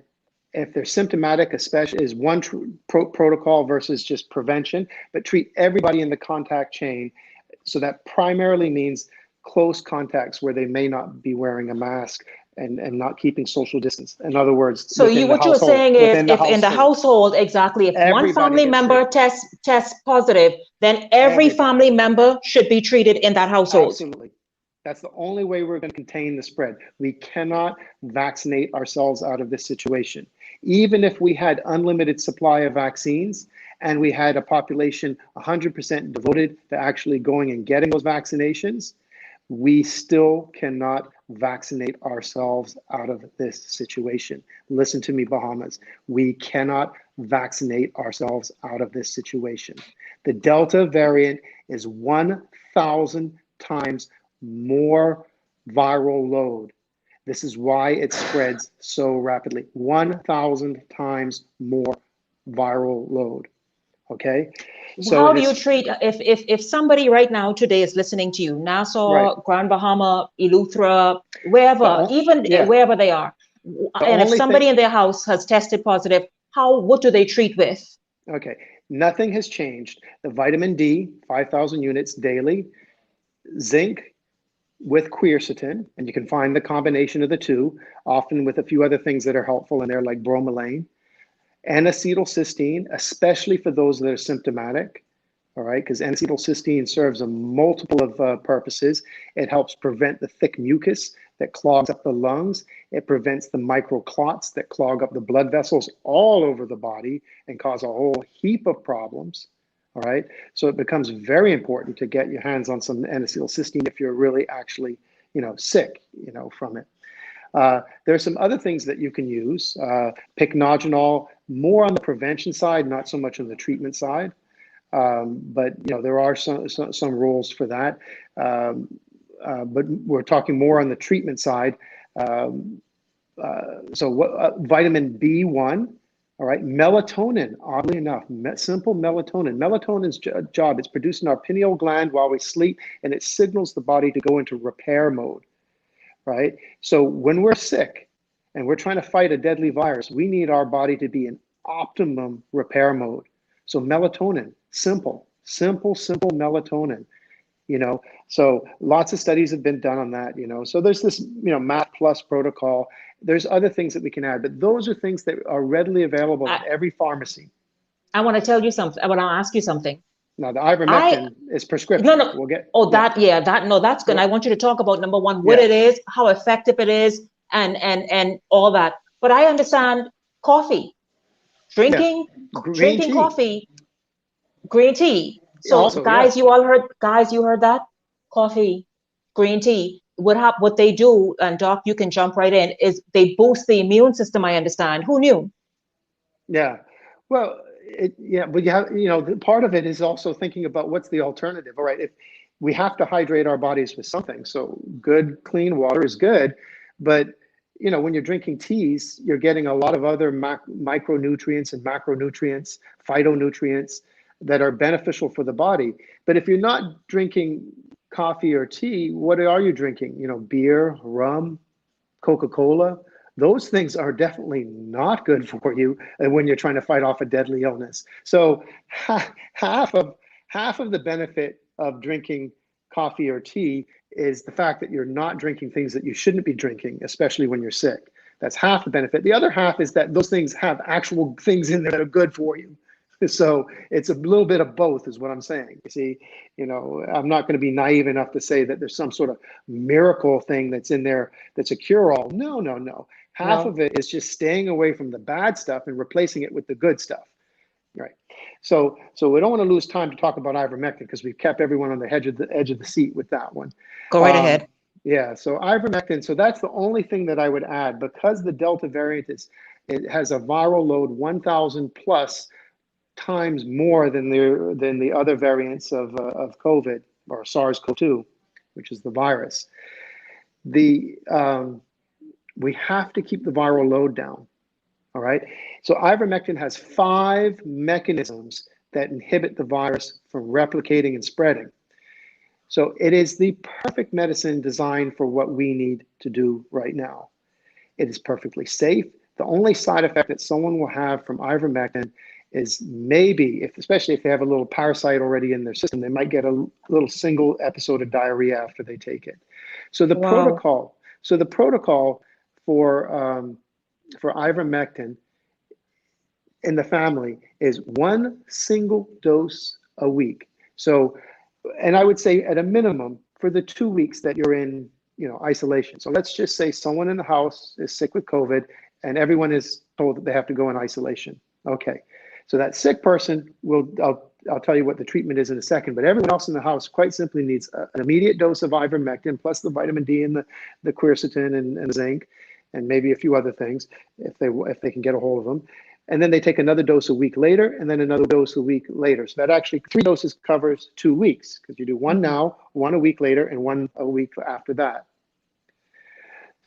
if they're symptomatic, especially, is one protocol versus just prevention, but treat everybody in the contact chain. So that primarily means close contacts where they may not be wearing a mask and not keeping social distance. In other words, so what you're saying is, if in the household, exactly, if one family member tests positive, then every family member should be treated in that household. Absolutely. That's the only way we're going to contain the spread. We cannot vaccinate ourselves out of this situation. Even if we had unlimited supply of vaccines and we had a population 100% devoted to actually going and getting those vaccinations, we still cannot vaccinate ourselves out of this situation. Listen to me, Bahamas. We cannot vaccinate ourselves out of this situation. The Delta variant is 1,000 times more viral load. This is why it spreads so rapidly. 1,000 times more viral load. Okay. So how do you treat, if somebody right now today is listening to you, Nassau, Grand Bahama, Eleuthera, wherever, wherever they are, and if somebody in their house has tested positive, what do they treat with? Okay, nothing has changed. The vitamin D, 5,000 units daily, zinc with quercetin, and you can find the combination of the two, often with a few other things that are helpful in there, like bromelain. N-acetylcysteine, especially for those that are symptomatic, all right, because N-acetylcysteine serves a multiple of purposes. It helps prevent the thick mucus that clogs up the lungs. It prevents the microclots that clog up the blood vessels all over the body and cause a whole heap of problems, all right? So it becomes very important to get your hands on some N-acetylcysteine if you're really actually, sick, from it. There are some other things that you can use. Pycnogenol, more on the prevention side, not so much on the treatment side. But there are some rules for that. But we're talking more on the treatment side. Vitamin B1, all right, melatonin, oddly enough, simple melatonin. Melatonin's job, it's produced in our pineal gland while we sleep, and it signals the body to go into repair mode. Right? So when we're sick and we're trying to fight a deadly virus, we need our body to be in optimum repair mode. So melatonin, simple melatonin, so lots of studies have been done on that, so there's this, MAP Plus protocol. There's other things that we can add, but those are things that are readily available at every pharmacy. I want to tell you something. I want to ask you something. Now, the ivermectin is prescription. No. We'll get. That's good. I want you to talk about, number one, what it is, how effective it is, and all that. But I understand coffee, drinking coffee, green tea. So also, guys, you heard that? Coffee, green tea. What they do, and Doc, you can jump right in, is they boost the immune system, I understand. Who knew? Yeah. Well, but you have, part of it is also thinking about what's the alternative. All right, if we have to hydrate our bodies with something, so good, clean water is good, but when you're drinking teas, you're getting a lot of other micronutrients and macronutrients, phytonutrients that are beneficial for the body. But if you're not drinking coffee or tea, what are you drinking? Beer, rum, Coca-Cola. Those things are definitely not good for you when you're trying to fight off a deadly illness. So half of the benefit of drinking coffee or tea is the fact that you're not drinking things that you shouldn't be drinking, especially when you're sick. That's half the benefit. The other half is that those things have actual things in there that are good for you. So it's a little bit of both is what I'm saying. You see, I'm not going to be naive enough to say that there's some sort of miracle thing that's in there that's a cure-all. No. Half of it is just staying away from the bad stuff and replacing it with the good stuff. Right. So we don't want to lose time to talk about ivermectin because we've kept everyone on the edge of the seat with that one. Go right ahead. Yeah. So ivermectin. So that's the only thing that I would add, because the Delta variant it has a viral load 1,000 plus times more than the other variants of COVID or SARS-CoV-2, which is the virus. We have to keep the viral load down. All right. So ivermectin has 5 mechanisms that inhibit the virus from replicating and spreading. So it is the perfect medicine designed for what we need to do right now. It is perfectly safe. The only side effect that someone will have from ivermectin is maybe, especially if they have a little parasite already in their system, they might get a little single episode of diarrhea after they take it. So the protocol for ivermectin in the family is 1 single dose a week. So, and I would say at a minimum for the 2 weeks that you're in, isolation. So let's just say someone in the house is sick with COVID and everyone is told that they have to go in isolation. Okay. So that sick person I'll tell you what the treatment is in a second, but everyone else in the house quite simply needs an immediate dose of ivermectin plus the vitamin D and the quercetin and zinc, and maybe a few other things if they can get a hold of them. And then they take another dose a week later, and then another dose a week later. So that actually 3 doses covers 2 weeks, because you do one now, one a week later, and one a week after that.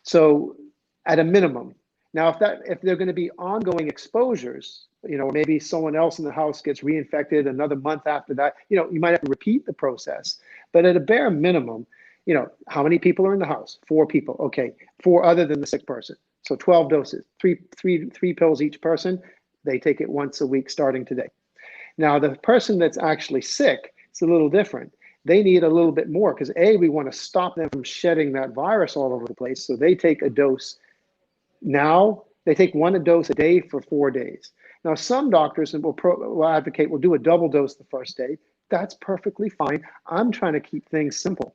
So at a minimum. Now, if they're going to be ongoing exposures, maybe someone else in the house gets reinfected another month after that, you might have to repeat the process. But at a bare minimum, how many people are in the house? 4 people. Okay, 4 other than the sick person. So 12 doses, three pills each person. They take it once a week starting today. Now, the person that's actually sick, it's a little different. They need a little bit more because we want to stop them from shedding that virus all over the place. So they take a dose. Now they take a dose a day for 4 days. Now, some doctors will advocate, we'll do a double dose the first day. That's perfectly fine. I'm trying to keep things simple.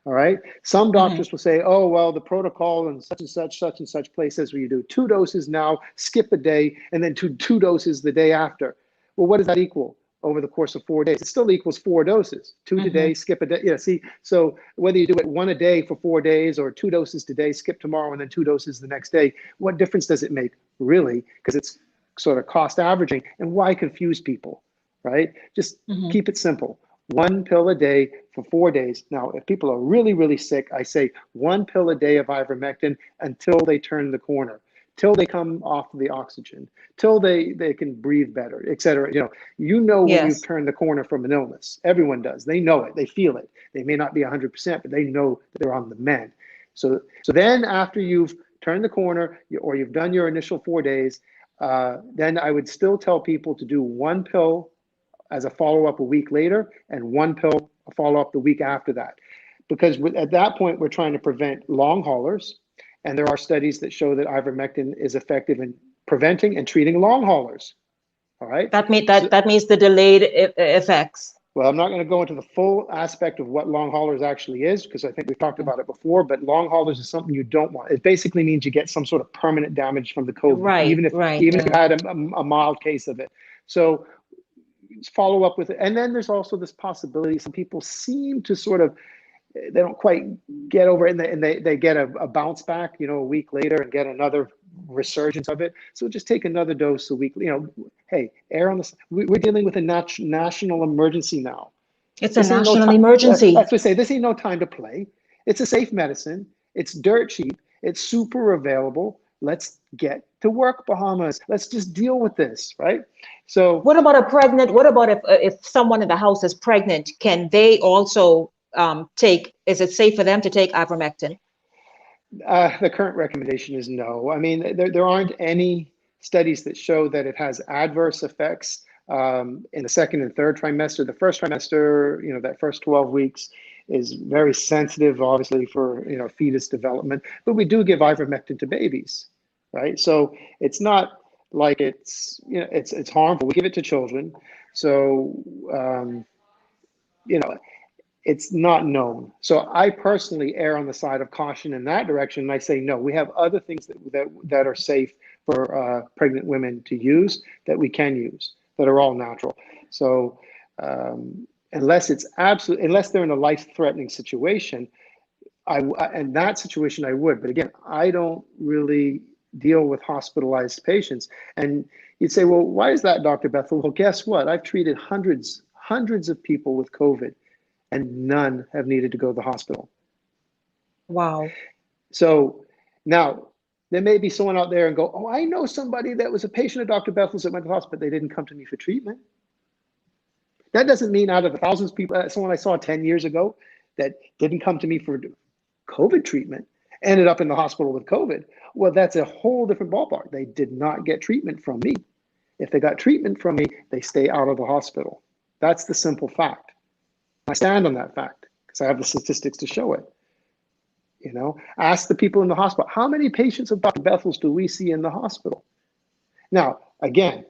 All right. Some doctors will say, oh, well, the protocol in such and such place says where you do 2 doses now, skip a day, and then two doses the day after. Well, what does that equal over the course of 4 days? It still equals 4 doses, 2 today, skip a day. Yeah, see, so whether you do it 1 a day for 4 days or 2 doses today, skip tomorrow, and then 2 doses the next day, what difference does it make, really? Because it's sort of cost averaging. And why confuse people, right? Just keep it simple. 1 pill a day for 4 days. Now, if people are really, really sick, I say 1 pill a day of ivermectin until they turn the corner, till they come off the oxygen, till they can breathe better, et cetera. When you've turned the corner from an illness. Everyone does. They know it. They feel it. They may not be 100%, but they know that they're on the mend. So then after you've turned the corner or you've done your initial 4 days, then I would still tell people to do 1 pill as a follow-up a week later, and 1 pill a follow-up the week after that. Because at that point, we're trying to prevent long haulers, and there are studies that show that ivermectin is effective in preventing and treating long haulers. All right? That means the delayed effects. Well, I'm not going to go into the full aspect of what long haulers actually is, because I think we've talked about it before, but long haulers is something you don't want. It basically means you get some sort of permanent damage from the COVID, even if you had a mild case of it. So follow up with it. And then there's also this possibility, some people seem to sort of, they don't quite get over it, and they get a bounce back, a week later and get another resurgence of it. So just take another dose a week. Hey, err on the, we're dealing with a national emergency now. It's a national emergency. That's what I say. This ain't no time to play. It's a safe medicine. It's dirt cheap. It's super available. Let's get to work, Bahamas. Let's just deal with this, right? So what about if someone in the house is pregnant? Can they also is it safe for them to take ivermectin? The current recommendation is no. I mean, there aren't any studies that show that it has adverse effects in the 2nd and 3rd trimester. The 1st trimester, that first 12 weeks is very sensitive, obviously, for fetus development. But we do give ivermectin to babies, right? So it's not like it's harmful. We give it to children. So it's not known. So I personally err on the side of caution in that direction. And I say, no, we have other things that are safe for pregnant women to use that we can use. that are all natural. So unless they're in a life-threatening situation, in that situation I would. But again, I don't really deal with hospitalized patients. And you'd say, well, why is that, Dr. Bethel? Well, guess what? I've treated hundreds of people with COVID, and none have needed to go to the hospital. Wow. So now there may be someone out there and go, oh, I know somebody that was a patient of Dr. Bethel's that went to the hospital, but they didn't come to me for treatment. That doesn't mean out of the thousands of people, someone I saw 10 years ago that didn't come to me for COVID treatment ended up in the hospital with COVID. Well, that's a whole different ballpark. They did not get treatment from me. If they got treatment from me, they stay out of the hospital. That's the simple fact. I stand on that fact because I have the statistics to show it. You know, ask the people in the hospital, how many patients of Dr. Bethel's do we see in the hospital? Now, again,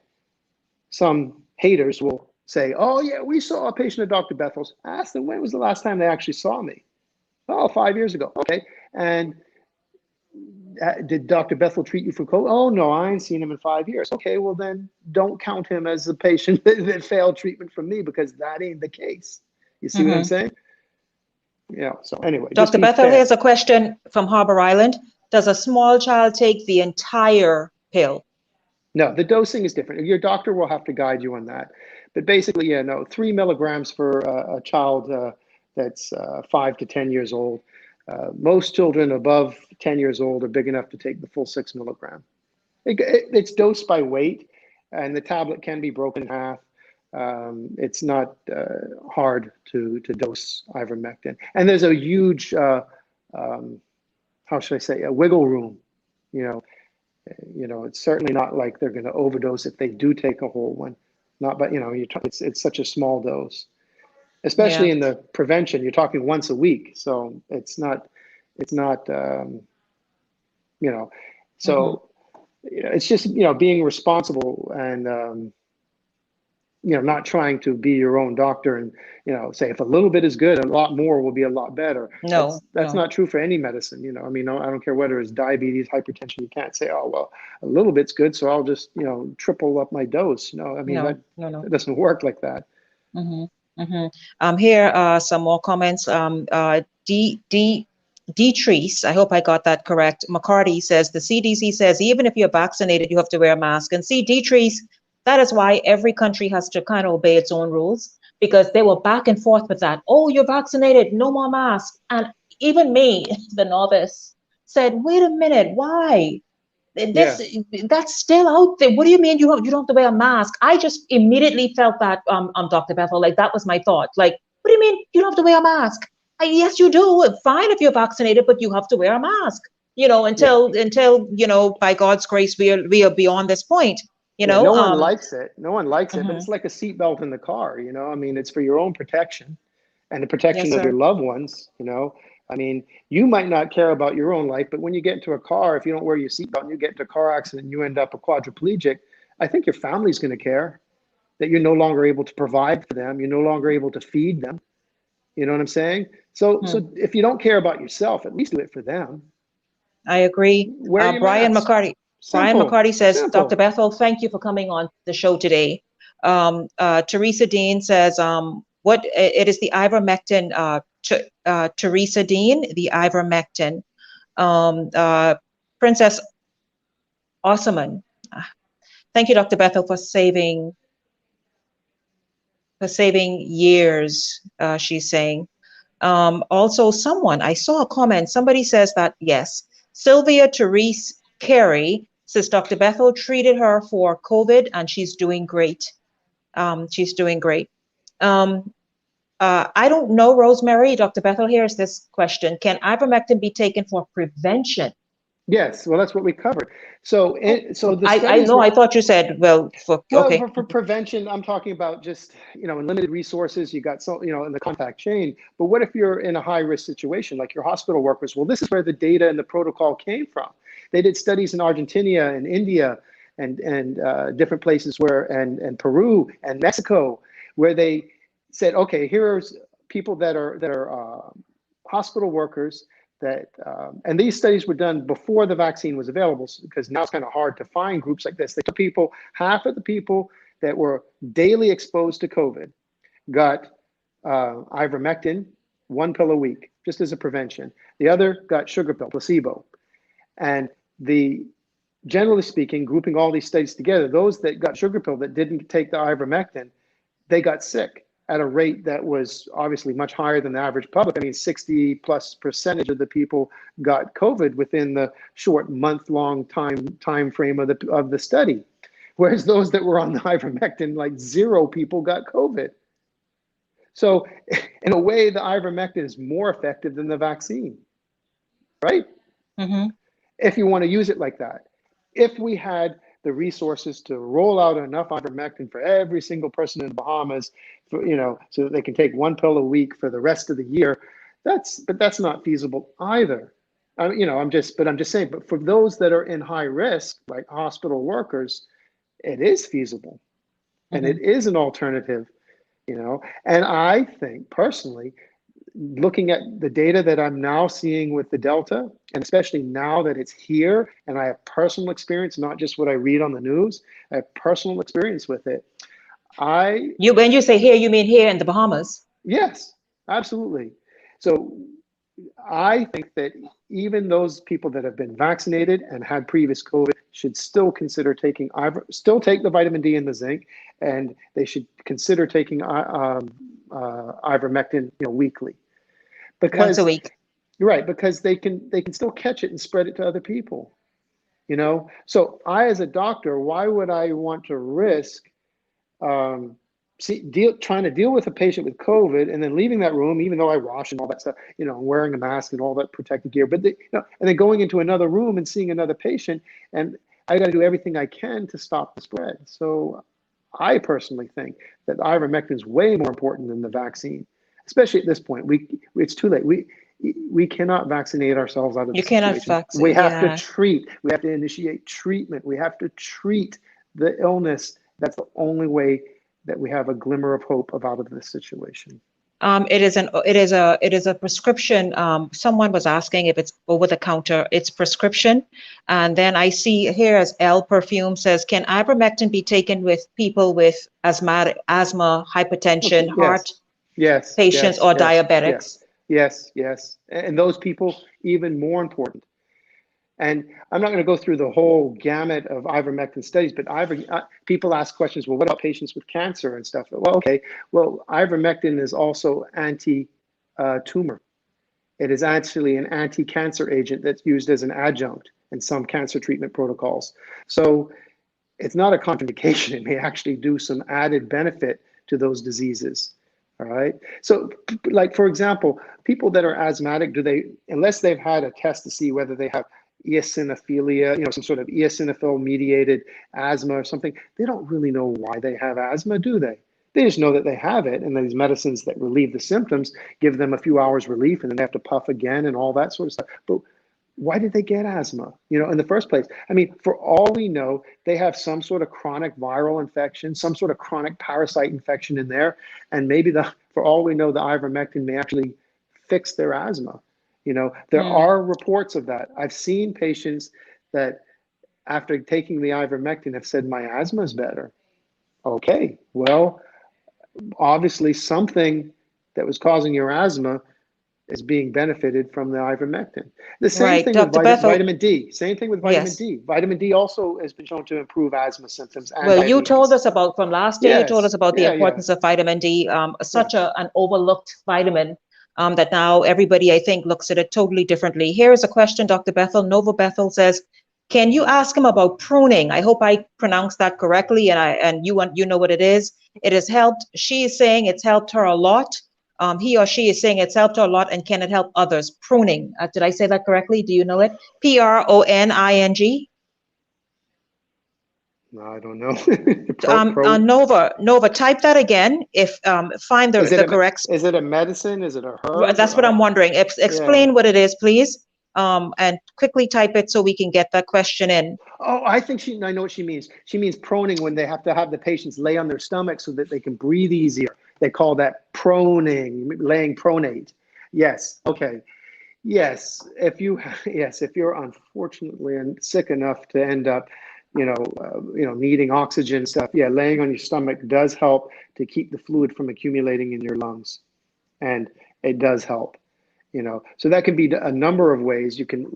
some haters will say, oh yeah, we saw a patient of Dr. Bethel's. Ask them, when was the last time they actually saw me? Oh, 5 years ago. Okay. And did Dr. Bethel treat you for COVID? Oh, no, I ain't seen him in 5 years. Okay, well then don't count him as a patient that failed treatment from me, because that ain't the case. You see what I'm saying? Yeah, so anyway. Dr. Bethel, here's a question from Harbor Island. Does a small child take the entire pill? No, the dosing is different. Your doctor will have to guide you on that. But basically, yeah, no, 3 milligrams for a child that's 5 to 10 years old. Most children above 10 years old are big enough to take the full 6 milligram. It's dosed by weight, and the tablet can be broken in half. It's not hard to dose ivermectin. And there's a huge, how should I say, a wiggle room. You know, it's certainly not like they're going to overdose if they do take a whole one. Not, but it's such a small dose. Especially in the prevention, you're talking once a week, so it's not, so it's just being responsible and not trying to be your own doctor and say if a little bit is good, a lot more will be a lot better. No, that's not true for any medicine. I mean, I don't care whether it's diabetes, hypertension. You can't say, oh well, a little bit's good, so I'll just triple up my dose. No, I mean that doesn't work like that. Here some more comments. Treese, I hope I got that correct. McCarty says the CDC says even if you're vaccinated, you have to wear a mask. And see, Treese, that is why every country has to kind of obey its own rules, because they were back and forth with that. Oh, you're vaccinated, no more mask. And even me, the novice, said, wait a minute, why? That's still out there. What do you mean you don't have to wear a mask? I just immediately felt that, Dr. Bethel, like that was my thought. Like, what do you mean you don't have to wear a mask? Yes, you do. Fine if you're vaccinated, but you have to wear a mask. Until by God's grace we are beyond this point. No one likes it. No one likes it, but it's like a seatbelt in the car. I mean, it's for your own protection and the protection of your loved ones. I mean, you might not care about your own life, but when you get into a car, if you don't wear your seatbelt and you get into a car accident and you end up a quadriplegic, I think your family's going to care that you're no longer able to provide for them. You're no longer able to feed them. You know what I'm saying? So if you don't care about yourself, at least do it for them. I agree. Brian McCarty. Brian McCarty says, Dr. Bethel, thank you for coming on the show today. Teresa Dean says, what it is the ivermectin, Teresa Dean, the ivermectin. Princess Osman, thank you, Dr. Bethel, for saving years, she's saying. Also, I saw a comment, somebody says that, yes, Sylvia Therese Carey says Dr. Bethel treated her for COVID and she's doing great. She's doing great. I don't know, Rosemary, Dr. Bethel, here's this question. Can ivermectin be taken for prevention? Yes, well, that's what we covered. So I know, I thought you said, for prevention, I'm talking about just, in limited resources, you got in the contact chain. But what if you're in a high risk situation, like your hospital workers? Well, this is where the data and the protocol came from. They did studies in Argentina and India and different places and Peru and Mexico, where they said, okay, here's people that are hospital workers and these studies were done before the vaccine was available, because now it's kind of hard to find groups like this. They took half of the people that were daily exposed to COVID got ivermectin, 1 pill a week, just as a prevention. The other got sugar pill, placebo. And generally speaking, grouping all these studies together, those that got sugar pill that didn't take the ivermectin, they got sick at a rate that was obviously much higher than the average public. I mean, 60+% of the people got COVID within the short month-long time frame of the study. Whereas those that were on the ivermectin, like 0 people got COVID. So in a way, the ivermectin is more effective than the vaccine, right? Mm-hmm. If you want to use it like that. If we had the resources to roll out enough ivermectin for every single person in the Bahamas, so that they can take 1 pill a week for the rest of the year, but that's not feasible either. I'm just saying, but for those that are in high risk, like hospital workers, it is feasible, and it is an alternative, and I think personally, looking at the data that I'm now seeing with the Delta, and especially now that it's here, and I have personal experience, not just what I read on the news, I have personal experience with it. When you say here, you mean here in the Bahamas? Yes, absolutely. So I think that even those people that have been vaccinated and had previous COVID should still consider take the vitamin D and the zinc, and they should consider taking ivermectin, weekly. Because, once a week. Right, because they can still catch it and spread it to other people. So I, as a doctor, why would I want to risk trying to deal with a patient with COVID and then leaving that room, even though I wash and all that stuff, wearing a mask and all that protective gear, but and then going into another room and seeing another patient, and I got to do everything I can to stop the spread. So I personally think that ivermectin is way more important than the vaccine, especially at this point. It's too late. We cannot vaccinate ourselves out of the situation. You cannot vaccinate. We have to treat. We have to initiate treatment. We have to treat the illness. That's the only way that we have a glimmer of hope out of this situation. It is a prescription. Someone was asking if it's over the counter. It's prescription. And then I see here, as L Perfume says, can ivermectin be taken with people with asthma, hypertension, heart patients, or diabetics? Yes. And those people, even more important. And I'm not going to go through the whole gamut of ivermectin studies, but people ask questions, well, what about patients with cancer and stuff? Well, okay. Well, ivermectin is also anti-tumor. It is actually an anti-cancer agent that's used as an adjunct in some cancer treatment protocols. So it's not a contraindication. It may actually do some added benefit to those diseases. All right. So, like, for example, people that are asthmatic, unless they've had a test to see whether they have eosinophilia, some sort of eosinophil-mediated asthma or something, they don't really know why they have asthma, do they? They just know that they have it, and these medicines that relieve the symptoms give them a few hours relief, and then they have to puff again and all that sort of stuff. But why did they get asthma, in the first place? I mean, for all we know, they have some sort of chronic viral infection, some sort of chronic parasite infection in there, and maybe for all we know, the ivermectin may actually fix their asthma. There are reports of that. I've seen patients that after taking the ivermectin have said, my asthma is better. Okay, well, obviously something that was causing your asthma is being benefited from the ivermectin. The same thing with vitamin D. Same thing with vitamin D. Vitamin D also has been shown to improve asthma symptoms. And well, you told us about, from last year, you told us about the importance of vitamin D, such an overlooked vitamin. That now everybody, I think, looks at it totally differently. Here is a question, Dr. Bethel. Nova Bethel says, can you ask him about pruning? I hope I pronounced that correctly, and you know what it is. It has helped. She is saying it's helped her a lot. He or she is saying it's helped her a lot, and can it help others? Pruning. Did I say that correctly? Do you know it? Proning? No, I don't know. Nova, type that again. If find the correct. Is it a medicine? Is it a herb? That's what I'm wondering. Explain what it is, please. And quickly type it so we can get that question in. Oh, I know what she means. She means proning, when they have to have the patients lay on their stomach so that they can breathe easier. They call that proning, laying pronate. Yes. Okay. Yes. If you're unfortunately sick enough to end up needing oxygen stuff. Yeah, laying on your stomach does help to keep the fluid from accumulating in your lungs, and it does help. So that can be a number of ways. You can,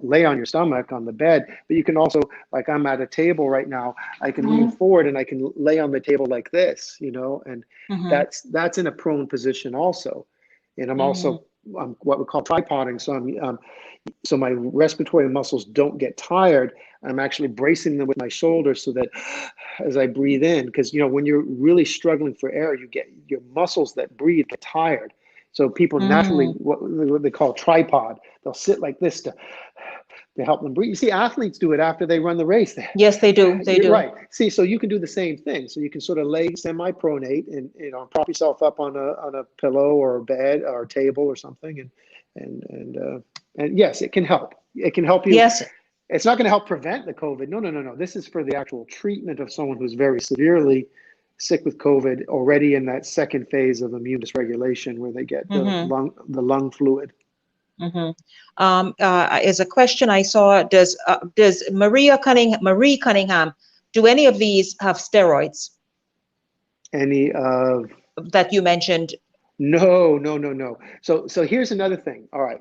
lay on your stomach on the bed, but you can also, like I'm at a table right now, I can lean forward and I can lay on the table like this, and that's in a prone position also. And I'm also what we call tripoding. So so my respiratory muscles don't get tired. I'm actually bracing them with my shoulders so that as I breathe in, because when you're really struggling for air, you get your muscles that breathe get tired. So people naturally, what they call tripod, they'll sit like this to help them breathe. You see, athletes do it after they run the race. Yes, they do. They do. Right. See, so you can do the same thing. So you can sort of lay semi-pronate and prop yourself up on a pillow or a bed or a table or something, and yes, it can help. It can help you. Yes. It's not going to help prevent the COVID. No. This is for the actual treatment of someone who's very severely sick with COVID, already in that second phase of immune dysregulation, where they get the lung fluid. Is a question I saw. Does Marie Cunningham, do any of these have steroids? Any of that you mentioned? No. So here's another thing. All right,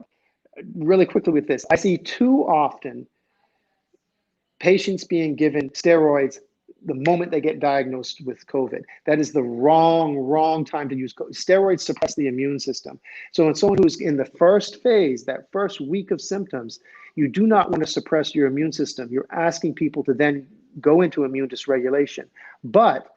really quickly with this, I see too often patients being given steroids the moment they get diagnosed with COVID. That is the wrong time to use steroids. Suppress the immune system. So in someone who's in the first phase, that first week of symptoms, you do not want to suppress your immune system. You're asking people to then go into immune dysregulation. But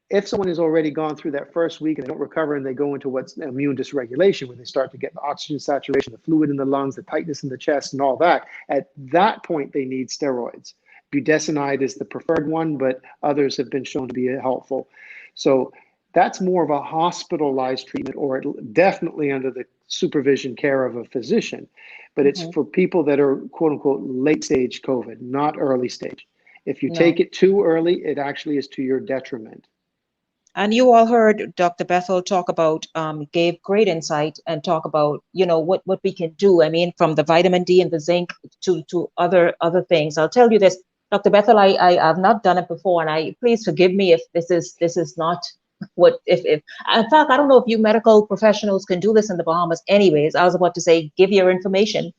if someone has already gone through that first week and they don't recover and they go into what's immune dysregulation, when they start to get the oxygen saturation, the fluid in the lungs, the tightness in the chest and all that, at that point they need steroids. Budesonide is the preferred one, but others have been shown to be helpful. So that's more of a hospitalized treatment, or definitely under the supervision care of a physician. But it's for people that are quote unquote late stage COVID, not early stage. If you take it too early, it actually is to your detriment. And you all heard Dr. Bethel talk about, gave great insight and talk about, what we can do. I mean, from the vitamin D and the zinc to other things. I'll tell you this, Dr. Bethel, I have not done it before, and please forgive me if this is not what, if in fact, I don't know if you medical professionals can do this in the Bahamas anyways. I was about to say, give your information,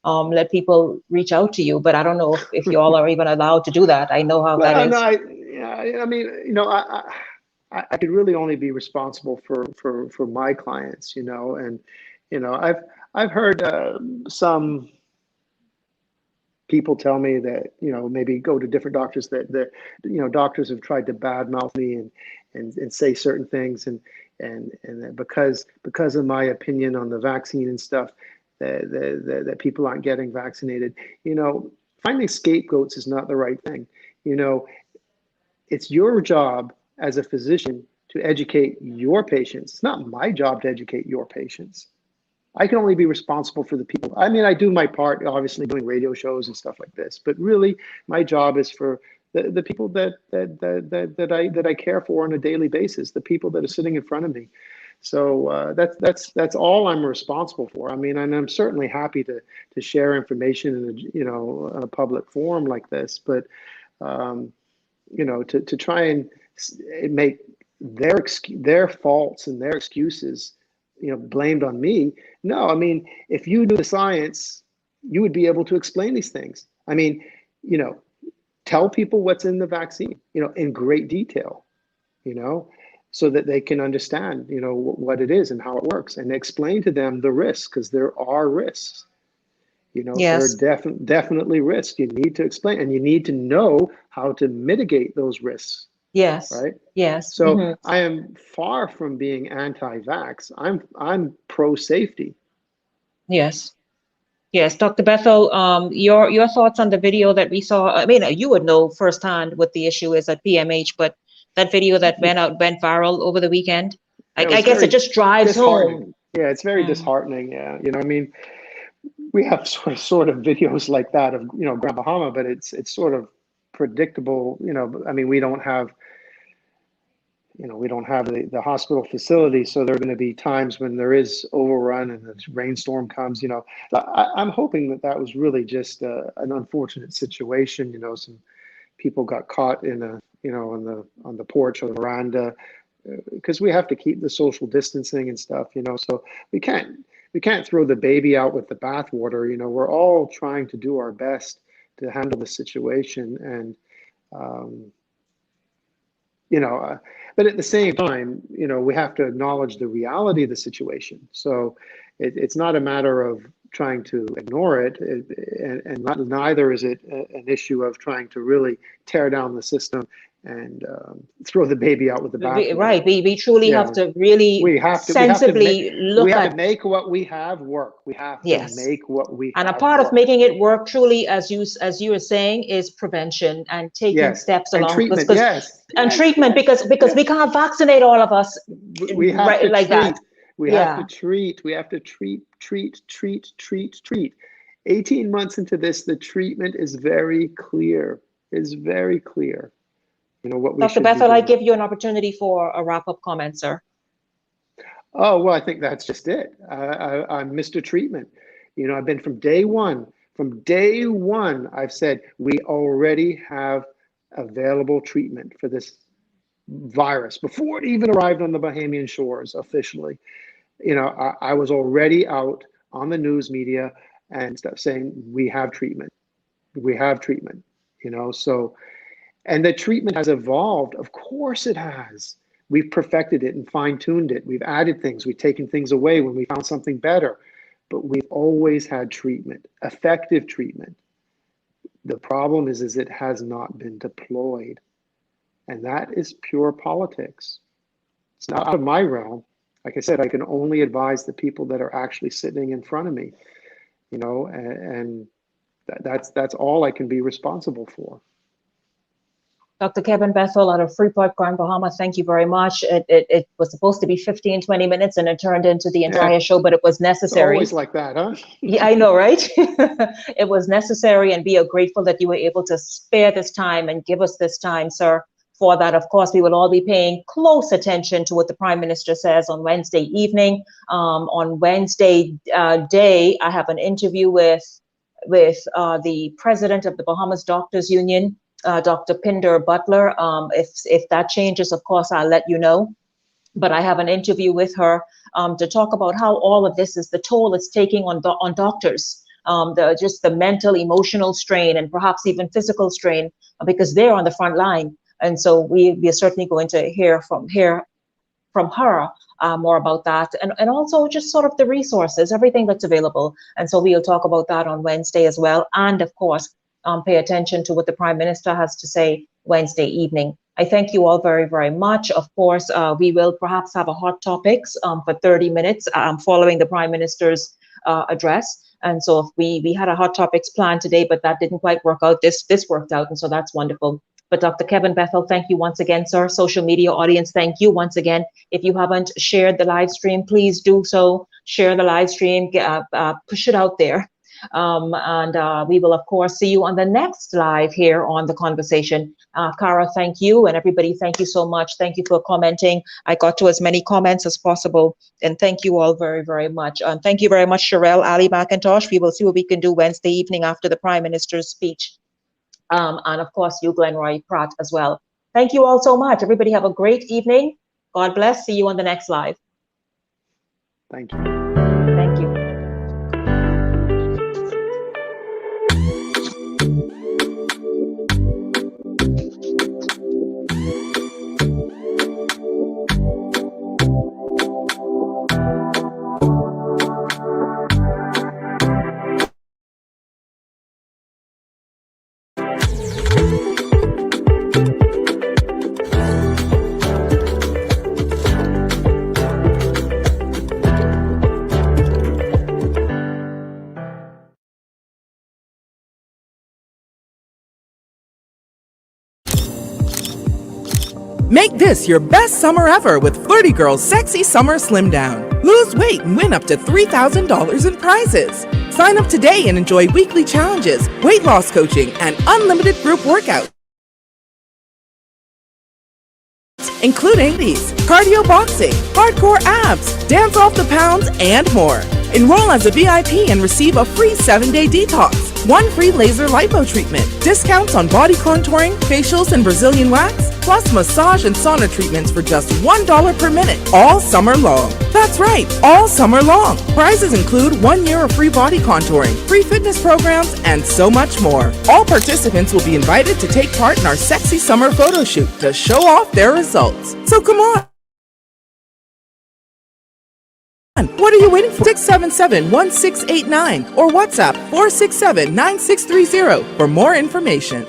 let people reach out to you, but I don't know if you all are even allowed to do that. I know how that is. I mean, I could really only be responsible for my clients, and I've heard some people tell me that maybe go to different doctors that doctors have tried to badmouth me and say certain things and that because of my opinion on the vaccine and stuff that people aren't getting vaccinated. Finding scapegoats is not the right thing. It's your job as a physician to educate your patients. It's not my job to educate your patients. I can only be responsible for the people. I mean, I do my part, obviously, doing radio shows and stuff like this, but really my job is for the people that I care for on a daily basis, the people that are sitting in front of me. So that's all I'm responsible for. I mean, and I'm certainly happy to share information in a public forum like this, but to try and make their faults and their excuses blamed on me. No, I mean, if you knew the science, you would be able to explain these things. I mean, tell people what's in the vaccine, in great detail, so that they can understand, what it is and how it works, and explain to them the risks, because there are risks. Yes. There are definitely risks. You need to explain, and you need to know how to mitigate those risks. Yes. Right. Yes. So I am far from being anti-vax. I'm pro-safety. Yes. Yes, Dr. Bethel, your thoughts on the video that we saw. I mean, you would know firsthand what the issue is at PMH, but that video that went viral over the weekend, I guess it just drives home. Yeah, it's very disheartening. Yeah, I mean, we have sort of videos like that of Grand Bahama, but it's sort of predictable. I mean, we don't have the hospital facility, so there are going to be times when there is overrun and the rainstorm comes. I'm hoping that was really just an unfortunate situation. people got caught in a, on the porch or the veranda, because we have to keep the social distancing and stuff, so we can't throw the baby out with the bathwater. We're all trying to do our best to handle the situation, and but at the same time, we have to acknowledge the reality of the situation. So it's not a matter of trying to ignore it, and neither is it an issue of trying to really tear down the system and throw the baby out with the bathwater. Right. We truly have to really sensibly look at. We have to make what we have work. We have to make what we have. And a part of making it work truly, as you were saying, is prevention and taking steps along. Treatment, and treatment, because we can't vaccinate all of us. We have to like treat. that. We have to treat. We have to treat. 18 months into this, the treatment is very clear. What we Dr. Bethel, I give you an opportunity for a wrap-up comment, sir. Oh, well, I think that's just it. I'm Mr. Treatment. I've been from day one. From day one, I've said we already have available treatment for this virus before it even arrived on the Bahamian shores officially. I was already out on the news media and stuff saying we have treatment. So, and the treatment has evolved. Of course it has. We've perfected it and fine-tuned it. We've added things. We've taken things away when we found something better. But we've always had treatment, effective treatment. The problem is it has not been deployed. And that is pure politics. It's not out of my realm. Like I said, I can only advise the people that are actually sitting in front of me, and that's all I can be responsible for. Dr. Kevin Bethel out of Freeport, Grand Bahama, thank you very much. It was supposed to be 15, 20 minutes and it turned into the entire show, but it was necessary. It's always like that, huh? Yeah, I know, right? It was necessary, and we are grateful that you were able to spare this time and give us this time, sir. For that, of course, we will all be paying close attention to what the Prime Minister says on Wednesday evening. On Wednesday day, I have an interview with the president of the Bahamas Doctors Union, Dr. Pinder Butler. If that changes, of course, I'll let you know. But I have an interview with her to talk about how all of this is the toll it's taking on doctors, just the mental, emotional strain, and perhaps even physical strain, because they're on the front line. And so we are certainly going to hear from her more about that, and also just sort of the resources, everything that's available. And so we'll talk about that on Wednesday as well. And of course, pay attention to what the Prime Minister has to say Wednesday evening. I thank you all very, very much. Of course, we will perhaps have a hot topics for 30 minutes following the Prime Minister's address. And so if we had a hot topics plan today, but that didn't quite work out. This worked out, and so that's wonderful. But Dr. Kevin Bethel, thank you once again, sir. Social media audience, thank you once again. If you haven't shared the live stream, please do so. Share the live stream, push it out there. And we will, of course, see you on the next live here on The Conversation. Cara, thank you. And everybody, thank you so much. Thank you for commenting. I got to as many comments as possible. And thank you all very, very much. Thank you very much, Sherelle Ali McIntosh. We will see what we can do Wednesday evening after the Prime Minister's speech. And of course, you, Glenroy Pratt, as well. Thank you all so much. Everybody have a great evening. God bless. See you on the next live. Thank you. Thank you. Make this your best summer ever with Flirty Girl's Sexy Summer Slim Down. Lose weight and win up to $3,000 in prizes. Sign up today and enjoy weekly challenges, weight loss coaching, and unlimited group workouts, including these: cardio boxing, hardcore abs, dance off the pounds, and more. Enroll as a VIP and receive a free 7-day detox. 1 free laser lipo treatment, discounts on body contouring, facials, and Brazilian wax, plus massage and sauna treatments for just $1 per minute, all summer long. That's right, all summer long. Prizes include 1 year of free body contouring, free fitness programs, and so much more. All participants will be invited to take part in our sexy summer photo shoot to show off their results. So come on. What are you waiting for? 677-1689 or WhatsApp 467-9630 for more information.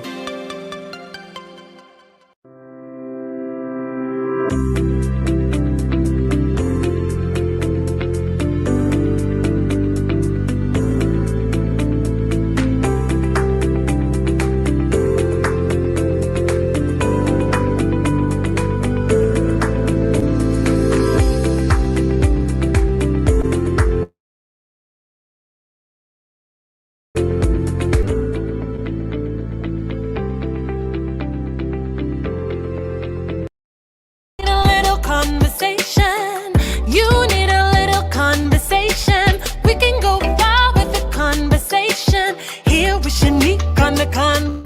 Conversation. You need a little conversation. We can go far with the conversation. Here with Shanique on the conversation.